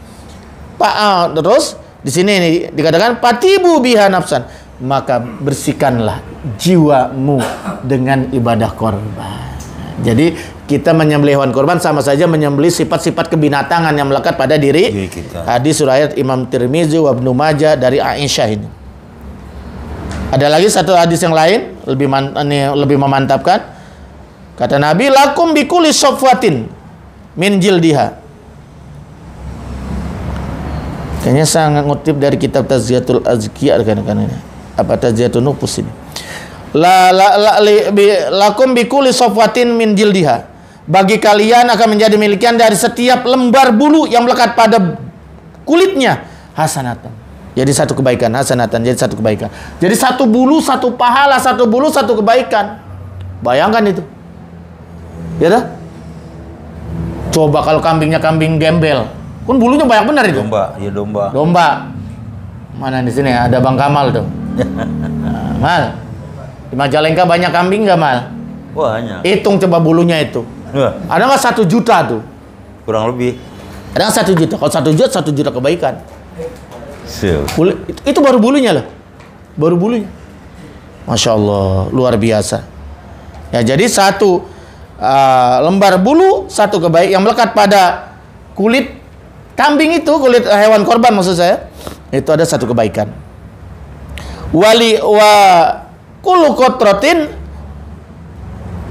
B: Pak, terus di sini ini dikatakan patibu biha nafsan, maka bersihkanlah jiwamu dengan ibadah korban. Jadi kita menyembelih hewan korban sama saja menyembelih sifat-sifat kebinatangan yang melekat pada diri kita. Hadis riwayat Imam Tirmizi wa Ibnu Majah dari Aisyah ini. Ada lagi satu hadis yang lain lebih memantapkan. Kata Nabi, lakum bikulli safwatin min jildiha. Kayaknya saya ngutip dari kitab Tazkiyatul Azkiya kan ini. Apa Tazkiyatun Nufus ini? Lakum bikulli safwatin min jildiha. Bagi kalian akan menjadi milikian dari setiap lembar bulu yang melekat pada kulitnya hasanatan. Jadi satu kebaikan, hasanatan, jadi satu kebaikan. Jadi satu bulu, satu pahala, satu bulu, satu kebaikan. Bayangkan itu. Ya dah? Coba kalau kambingnya kambing gembel. Kan bulunya banyak benar itu. Domba. Mana di sini ada Bang Kamal tuh. Nah, Mal. Di Majalengka banyak kambing nggak, Mal?
A: Banyak.
B: Hitung coba bulunya itu. Ada nggak 1 juta tuh?
A: Kurang lebih.
B: Ada nggak 1 juta? Kalau 1 juta kebaikan. Itu baru bulunya loh. Baru bulunya. Masya Allah, luar biasa. Ya, jadi satu lembar bulu, satu kebaikan yang melekat pada kulit kambing itu, kulit hewan korban maksud saya, itu ada satu kebaikan. Wali wa kullu qatratin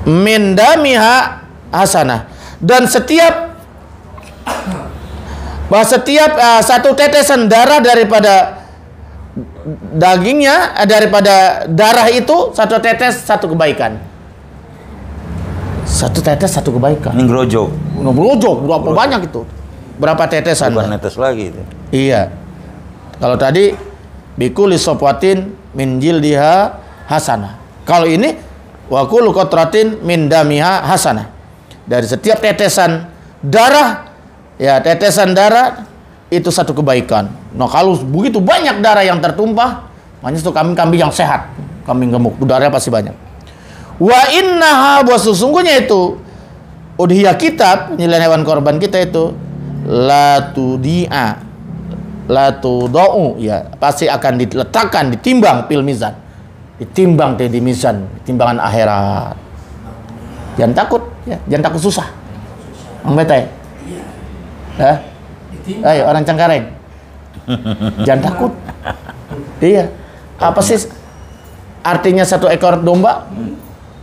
B: min damiha hasanah. Dan setiap satu tetesan darah daripada dagingnya, daripada darah itu, satu tetes satu kebaikan. Satu tetes satu kebaikan.
A: Ini ngerojok.
B: Ngerojok berapa banyak itu? Berapa tetesan?
A: Bukan netes lagi itu.
B: Iya. Kalau tadi bikuli sopwatin min jildiha hasanah. Kalau ini wa kullu qatratin min damiha hasanah. Dari setiap tetesan darah, ya tetesan darah itu satu kebaikan. Nah, kalau begitu banyak darah yang tertumpah, makanya itu kambing-kambing yang sehat, kambing gemuk, darahnya pasti banyak. Wa innaha, bahwa sesungguhnya itu udhiyah kita, penilaian hewan korban kita itu la tudau, ya pasti akan diletakkan, ditimbang fil mizan, ditimbang di mizan, timbangan akhirat. Jangan takut, ya jangan takut susah. Mang Betai, ayo orang Cengkareng, jangan takut. Iya, apa sih artinya satu ekor domba?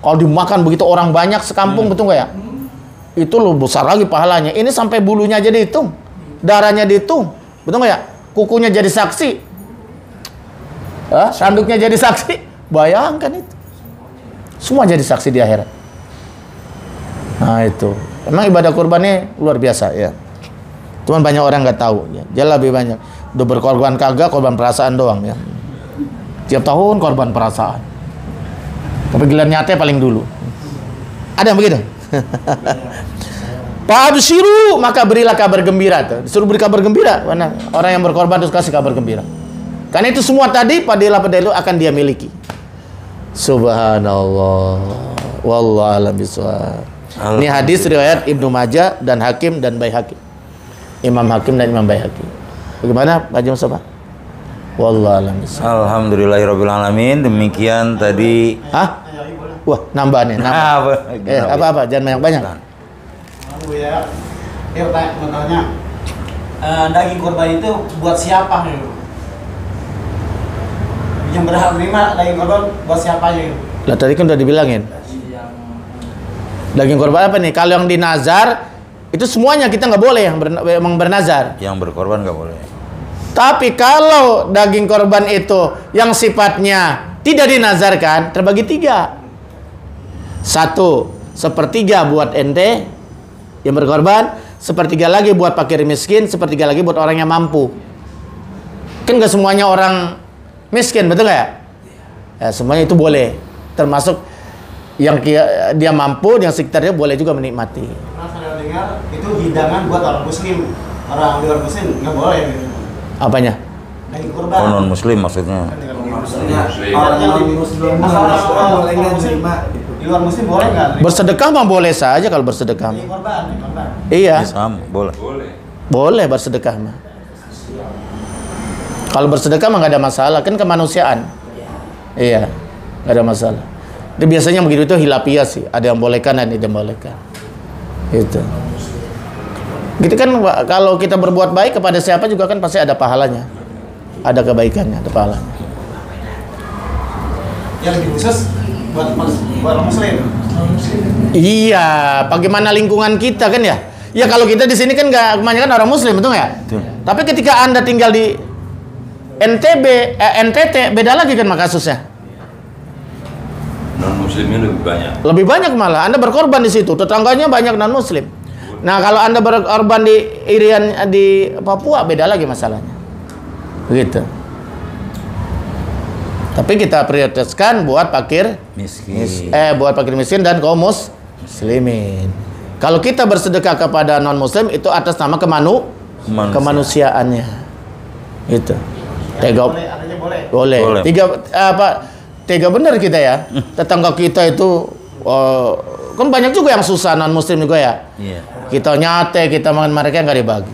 B: Kalau dimakan begitu orang banyak sekampung, betul nggak ya? Itu lo besar lagi pahalanya. Ini sampai bulunya aja dihitung, darahnya dihitung, betul nggak ya? Kukunya jadi saksi, tanduknya jadi saksi. Bayangkan itu, semua jadi saksi di akhirat. Nah itu, emang ibadah kurbannya luar biasa ya. Cuman banyak orang nggak tahu. Ya. Dia lebih banyak udah berkorban kagak, korban perasaan doang ya. Tiap tahun korban perasaan. Tapi giliran nyata paling dulu. Ada yang begitu? Fa'abshiru, maka berilah kabar gembira tuh. Disuruh beri kabar gembira. Mana? Orang yang berkorban terus kasih kabar gembira. Karena itu semua tadi padilah akan dia miliki. Subhanallah. Wallahu a'lam bishawab. Ini hadis riwayat Ibnu Majah dan Hakim dan Baihaqi. Imam Hakim dan Imam Baihaqi. Bagaimana Pak Haji Mustafa? Wallahu a'lam bishawab.
A: Alhamdulillahirabbil alamin. Demikian tadi.
B: Hah? Wah, nambah nih, nambah. Apa-apa, jangan banyak-banyak.
E: Bu ya, mau tanya, daging korban itu buat siapa nih? Yang berhak terima daging korban buat siapa aja?
B: Lah tadi kan udah dibilangin. Daging korban apa nih? Kalau yang di nazar itu semuanya kita nggak boleh yang bernazar.
A: Yang berkorban nggak boleh.
B: Tapi kalau daging korban itu yang sifatnya tidak dinazarkan, terbagi 3. 1, sepertiga buat ente yang berkorban, sepertiga lagi buat fakir miskin, sepertiga lagi buat orang yang mampu. Kan nggak semuanya orang miskin, betul nggak ya? Ya semuanya itu boleh, termasuk yang dia mampu, yang sekitarnya boleh juga menikmati.
E: Nah, saya dengar itu hidangan buat orang muslim, orang luar muslim nggak boleh.
B: Apanya?
E: Daging korban.
A: Oh, non muslim maksudnya.
E: Orang yang muslim boleh nggak terima? Di luar muslim boleh nggak?
B: Bersedekah mah boleh saja kalau bersedekah.
E: Daging korban.
B: Iya.
A: Sama, boleh.
B: Boleh bersedekah mah. Kalau bersedekah mah nggak ada masalah, kan kemanusiaan. Iya, nggak ada masalah. Itu biasanya begitu itu hilafiyah sih. Ada yang bolehkan dan tidak bolehkan. Itu. Gitu kan kalau kita berbuat baik kepada siapa juga kan pasti ada pahalanya. Ada kebaikannya, ada pahalanya.
E: Yang lebih khusus buat orang muslim.
B: Iya, bagaimana lingkungan kita kan ya? Ya kalau kita di sini kan nggak kebanyakan orang muslim, betul nggak ya? Tapi ketika Anda tinggal di NTT beda lagi kan kasusnya.
G: Non muslimnya lebih banyak.
B: Lebih banyak malah. Anda berkorban di situ, tetangganya banyak non muslim. Nah, kalau Anda berkorban di Irian di Papua beda lagi masalahnya. Begitu. Tapi kita prioritaskan buat fakir
A: Miskin.
B: buat fakir miskin dan kaum muslimin. Kalau kita bersedekah kepada non muslim itu atas nama kemanusiaannya. Itu. Tega boleh. Tega benar kita ya. Tetangga kita itu kan banyak juga yang susah non muslim juga ya.
A: Iya.
B: Kita nyate, kita makan mereka nggak dibagi.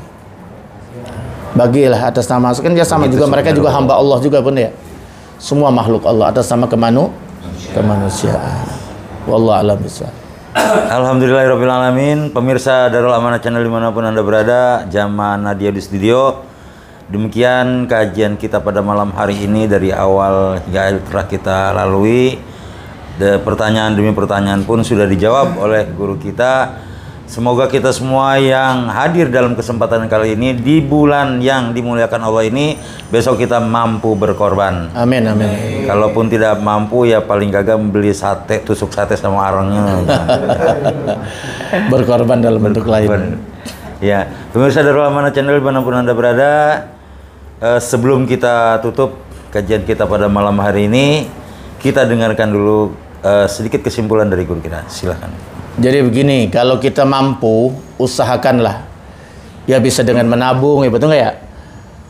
B: Bagilah atas nama kan dia sama juga mereka juga hamba Allah juga pun ya. Semua makhluk Allah atas nama kemanusiaan. Wallahu a'lam bishawab.
A: Alhamdulillahirabbil alamin. Pemirsa Darul Amanah Channel dimanapun Anda berada, Jamaah Nadia di studio. Demikian kajian kita pada malam hari ini dari awal hingga akhir telah kita lalui. Pertanyaan demi pertanyaan pun sudah dijawab oleh guru kita. Semoga kita semua yang hadir dalam kesempatan kali ini di bulan yang dimuliakan Allah ini, besok kita mampu berkorban.
B: Amin, amin.
A: Kalaupun tidak mampu ya paling gagah beli sate, tusuk sate sama arangnya.
B: Berkorban dalam bentuk lain.
A: Ya, pemirsa Darul Amanah Channel dimanapun Anda berada, sebelum kita tutup kajian kita pada malam hari ini, kita dengarkan dulu sedikit kesimpulan dari guru kita. Silakan.
B: Jadi begini, kalau kita mampu, usahakanlah. Ya bisa dengan menabung, ya betul nggak ya?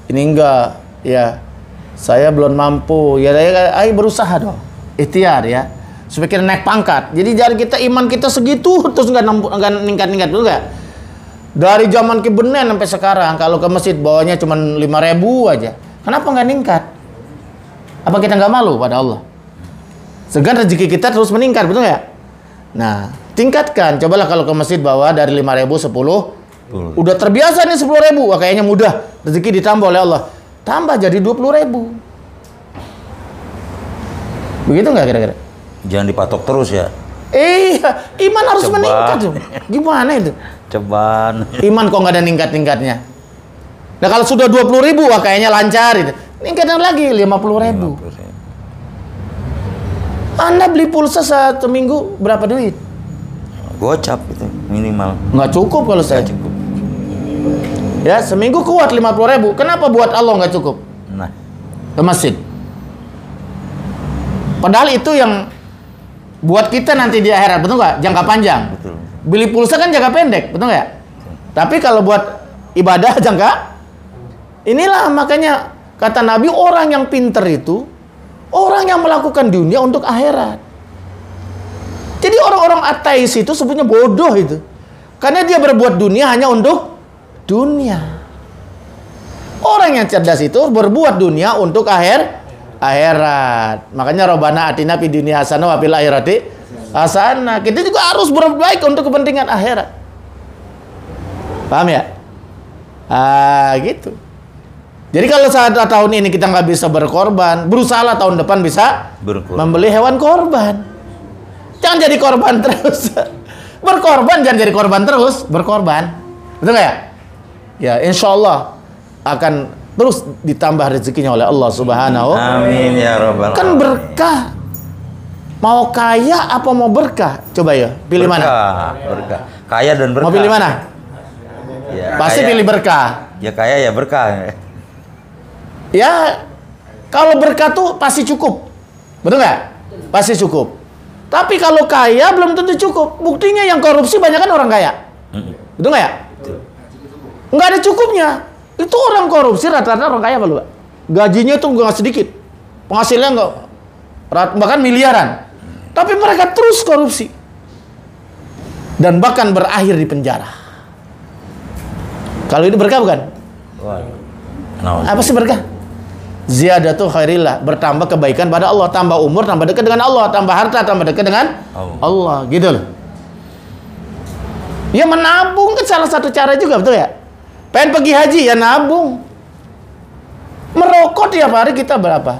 B: Ini enggak, ya saya belum mampu. Ya ayo berusaha dong, ikhtiar ya. Supaya kita naik pangkat. Jadi jangan kita iman kita segitu terus nggak ningkat-ningkat dulu nggak? Dari zaman kebenen sampai sekarang, kalau ke masjid bawanya cuma 5.000 aja. Kenapa nggak ningkat? Apa kita nggak malu pada Allah? Segan rezeki kita terus meningkat, betul nggak? Nah, tingkatkan. Cobalah kalau ke masjid bawa dari 5.000 10. Udah terbiasa nih 10.000. Wah, kayaknya mudah. Rezeki ditambah oleh Allah. Tambah jadi 20.000. Begitu nggak kira-kira?
A: Jangan dipatok terus ya.
B: Iman harus meningkat tuh. Gimana itu?
A: Ceban.
B: Iman kok nggak ada ningkat-ningkatnya. Nah, kalau sudah 20.000, wah kayaknya lancar itu. Ningkatin lagi 50.000. Anda beli pulsa satu minggu berapa duit?
A: Gocap itu minimal.
B: Nggak cukup kalau saya.
A: Cukup.
B: Ya, seminggu kuat 50.000. Kenapa buat Allah nggak cukup?
A: Nah,
B: Ke masjid. Padahal itu yang buat kita nanti di akhirat, betul nggak? Jangka panjang.
A: betul.
B: Beli pulsa kan jangka pendek, betul nggak? Tapi kalau buat ibadah jangka, inilah makanya kata Nabi, orang yang pinter itu orang yang melakukan dunia untuk akhirat. Jadi orang-orang ateis itu sebutnya bodoh itu. Karena dia berbuat dunia hanya untuk dunia. Orang yang cerdas itu berbuat dunia untuk akhirat. Makanya Rabbana atina fid dunya hasanah wa fil akhirati hasanah. Kita juga harus berbuat baik untuk kepentingan akhirat. Paham ya? Gitu. Jadi kalau saat tahun ini kita nggak bisa berkorban, berusahalah tahun depan bisa membeli hewan korban. Jangan jadi korban terus. Berkorban jangan jadi korban terus, berkorban. Betul nggak ya? Ya, insya Allah akan terus ditambah rezekinya oleh Allah Subhanahu.
A: Amin ya Rabbal alamin.
B: Kan berkah. Mau kaya apa mau berkah? Coba ya, pilih
A: berkah,
B: mana?
A: Berkah. Kaya dan berkah.
B: Mau pilih mana?
A: Ya,
B: Pasti
A: kaya.
B: pilih berkah.
A: Ya kaya ya berkah.
B: Ya, kalau berkah tuh pasti cukup. Betul nggak? Pasti cukup. Tapi kalau kaya belum tentu cukup. Buktinya yang korupsi banyak kan orang kaya. Betul nggak ya? Nggak ada cukupnya. Itu orang korupsi rata-rata orang kaya kalau gajinya tuh nggak sedikit. Penghasilannya nggak, bahkan miliaran. Tapi mereka terus korupsi. Dan bahkan berakhir di penjara. Kalau ini berkah bukan? Apa sih berkah? Ziyadatu khairillah, bertambah kebaikan pada Allah, tambah umur, tambah dekat dengan Allah, tambah harta, tambah dekat dengan Allah, gitu loh. Ya menabung kan salah satu cara juga, betul ya? Pengen pergi haji ya nabung. Merokok tiap hari kita berapa?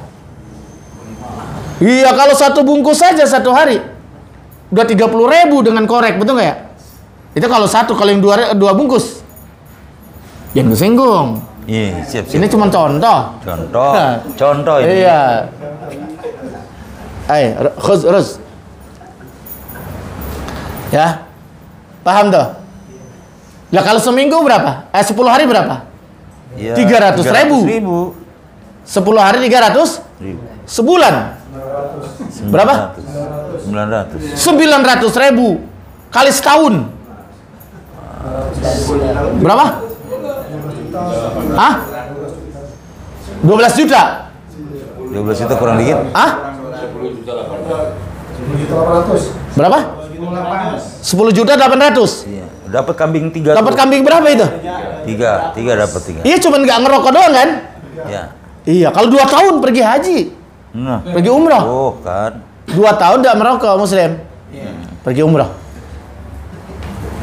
B: Iya, kalau satu bungkus saja satu hari udah 30.000 dengan korek, betul nggak ya? Itu kalau satu, kalau yang dua bungkus. Jangan kesinggung.
A: Iya, siap.
B: Ini cuma contoh.
A: Contoh ini.
B: Iya. Khuz. Ya. Paham tuh? Lah kalau seminggu berapa? 10 hari berapa?
A: Ya,
B: 300.000. 10 hari 300? Sebulan? Berapa? 900.000 kali setahun. Berapa? Hah? 12 juta?
A: 12 juta kurang dikit.
B: Hah? Berapa? 10 juta 800.
A: Iya. Dapat kambing 3.
B: Dapat kambing berapa itu?
A: 3 dapat 3.
B: Iya, cuman nggak ngerokok doang kan?
A: Ya.
B: Iya, kalau 2 tahun pergi haji,
A: Nah.
B: pergi umrah.
A: Oh, kan.
B: 2 tahun nggak merokok muslim. Pergi umrah.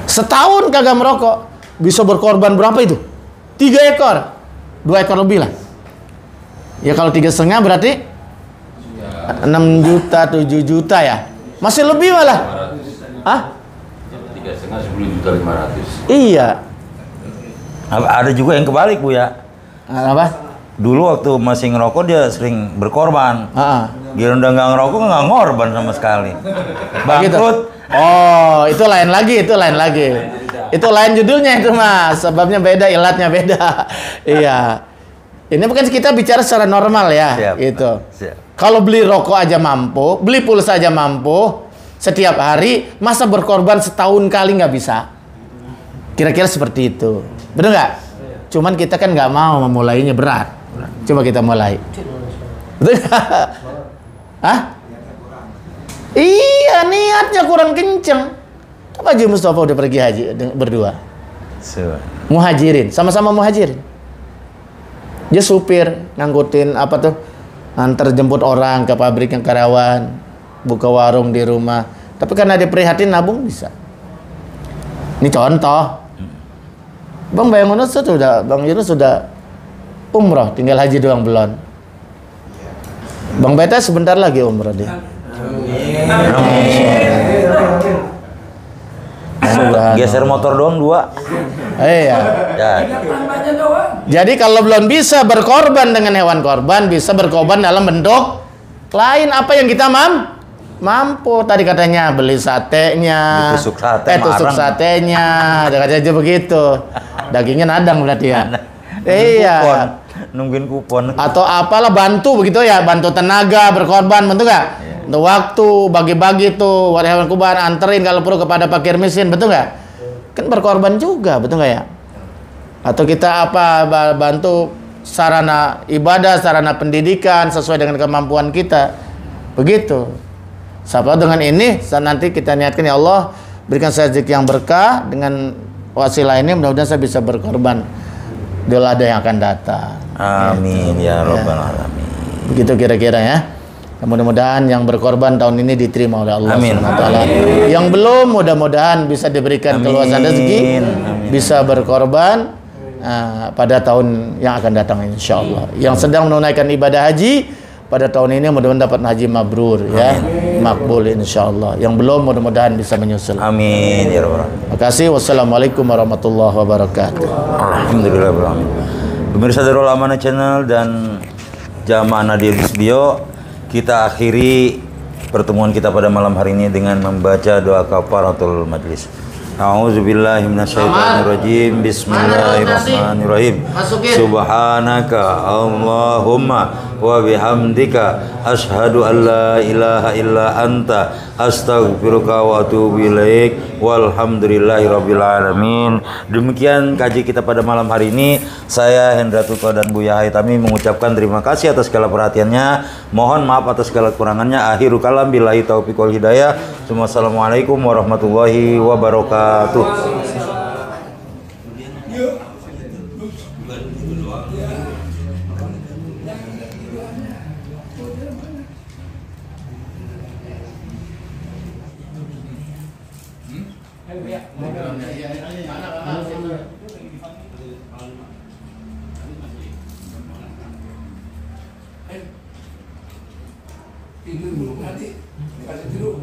B: Setahun kagak merokok, bisa berkorban berapa itu? 3 ekor. 2 ekor lebih lah. Ya kalau 3,5 berarti 6 juta, 7 juta ya. Masih lebih malah. Hah?
A: 3,5 10.500.000.
B: Iya.
A: Ada juga yang kebalik Bu ya.
B: Apa?
A: Dulu waktu masih ngerokok dia sering berkorban. Giliran udah nggak ngerokok nggak ngorban sama sekali. Bangkrut.
B: Oh, itu lain lagi, itu lain lagi. Itu lain judulnya itu Mas. Sebabnya beda, ilatnya beda. Iya. Ini bukan kita bicara secara normal ya.
A: Siap.
B: Gitu.
A: Siap.
B: Kalau beli rokok aja mampu, beli pulsa aja mampu, setiap hari, masa berkorban setahun kali nggak bisa? Kira-kira seperti itu. Benar nggak? Cuman kita kan nggak mau memulainya, berat. Coba kita mulai. Betul nggak? Hah? Iya, niatnya kurang kenceng. Apa Haji Mustafa udah pergi haji berdua? Muhajirin, sama-sama muhajirin. Dia supir, ngangkutin apa tuh? Antar jemput orang ke pabrik yang karyawan, buka warung di rumah. Tapi karena dia prihatin nabung bisa. Ini contoh. Bang Yunus sudah umroh, tinggal haji doang belum. Bang Beta sebentar lagi umroh dia.
A: Geser motor doang 2.
B: Iya.
A: Ya.
B: Jadi kalau belum bisa berkorban dengan hewan korban, bisa berkorban dalam bentuk lain. Apa yang kita mampu? Tadi katanya beli satenya,
A: Tusuk sate,
B: tusuk satenya, ada aja begitu. Dagingnya nadang berarti ya. Iya.
A: Nungguin kupon.
B: Atau apalah bantu begitu ya, bantu tenaga berkorban, betul nggak? Untuk waktu bagi-bagi tuh hewan kurban, anterin kalau perlu kepada fakir miskin, betul nggak? Kan berkorban juga, betul nggak ya? Atau kita apa bantu sarana ibadah, sarana pendidikan sesuai dengan kemampuan kita, begitu. Siapa dengan ini nanti kita niatkan, ya Allah berikan saya rezeki yang berkah, dengan wasilah ini mudah-mudahan saya bisa berkorban di lada yang akan datang.
A: Amin ya Rabbal Alamin.
B: Begitu kira-kira ya. Mudah-mudahan yang berkorban tahun ini diterima oleh Allah SWT. Yang belum, mudah-mudahan bisa diberikan keluasan rezeki, bisa berkorban pada tahun yang akan datang insya Allah. Yang sedang menunaikan ibadah haji pada tahun ini mudah-mudahan dapat haji mabrur ya, makbul insya Allah. Yang belum, mudah-mudahan bisa menyusul.
A: Amin ya Rabbal Alamin.
B: Terima kasih. Wassalamualaikum warahmatullahi wabarakatuh.
A: Alhamdulillah. Pemirsa Darul Amanah Channel dan jamaah Nadir Bisbio, kita akhiri pertemuan kita pada malam hari ini dengan membaca doa kafaratul majlis. A'udzubillahi minasyaitonirrajim. Bismillahirrahmanirrahim. Subhanaka Allahumma wa bihamdika asyhadu an la ilaha illa anta astaghfiruka wa atubu ilaik. Walhamdulillahirabbil alamin. Demikian kaji kita pada malam hari ini. Saya Hendra Tuko dan Buya Haitami mengucapkan terima kasih atas segala perhatiannya. Mohon maaf atas segala kekurangannya. Akhirul kalam billahi taufiq wal hidayah. Wassalamualaikum warahmatullahi wabarakatuh.
G: Tidur dulu nanti kasih tidur.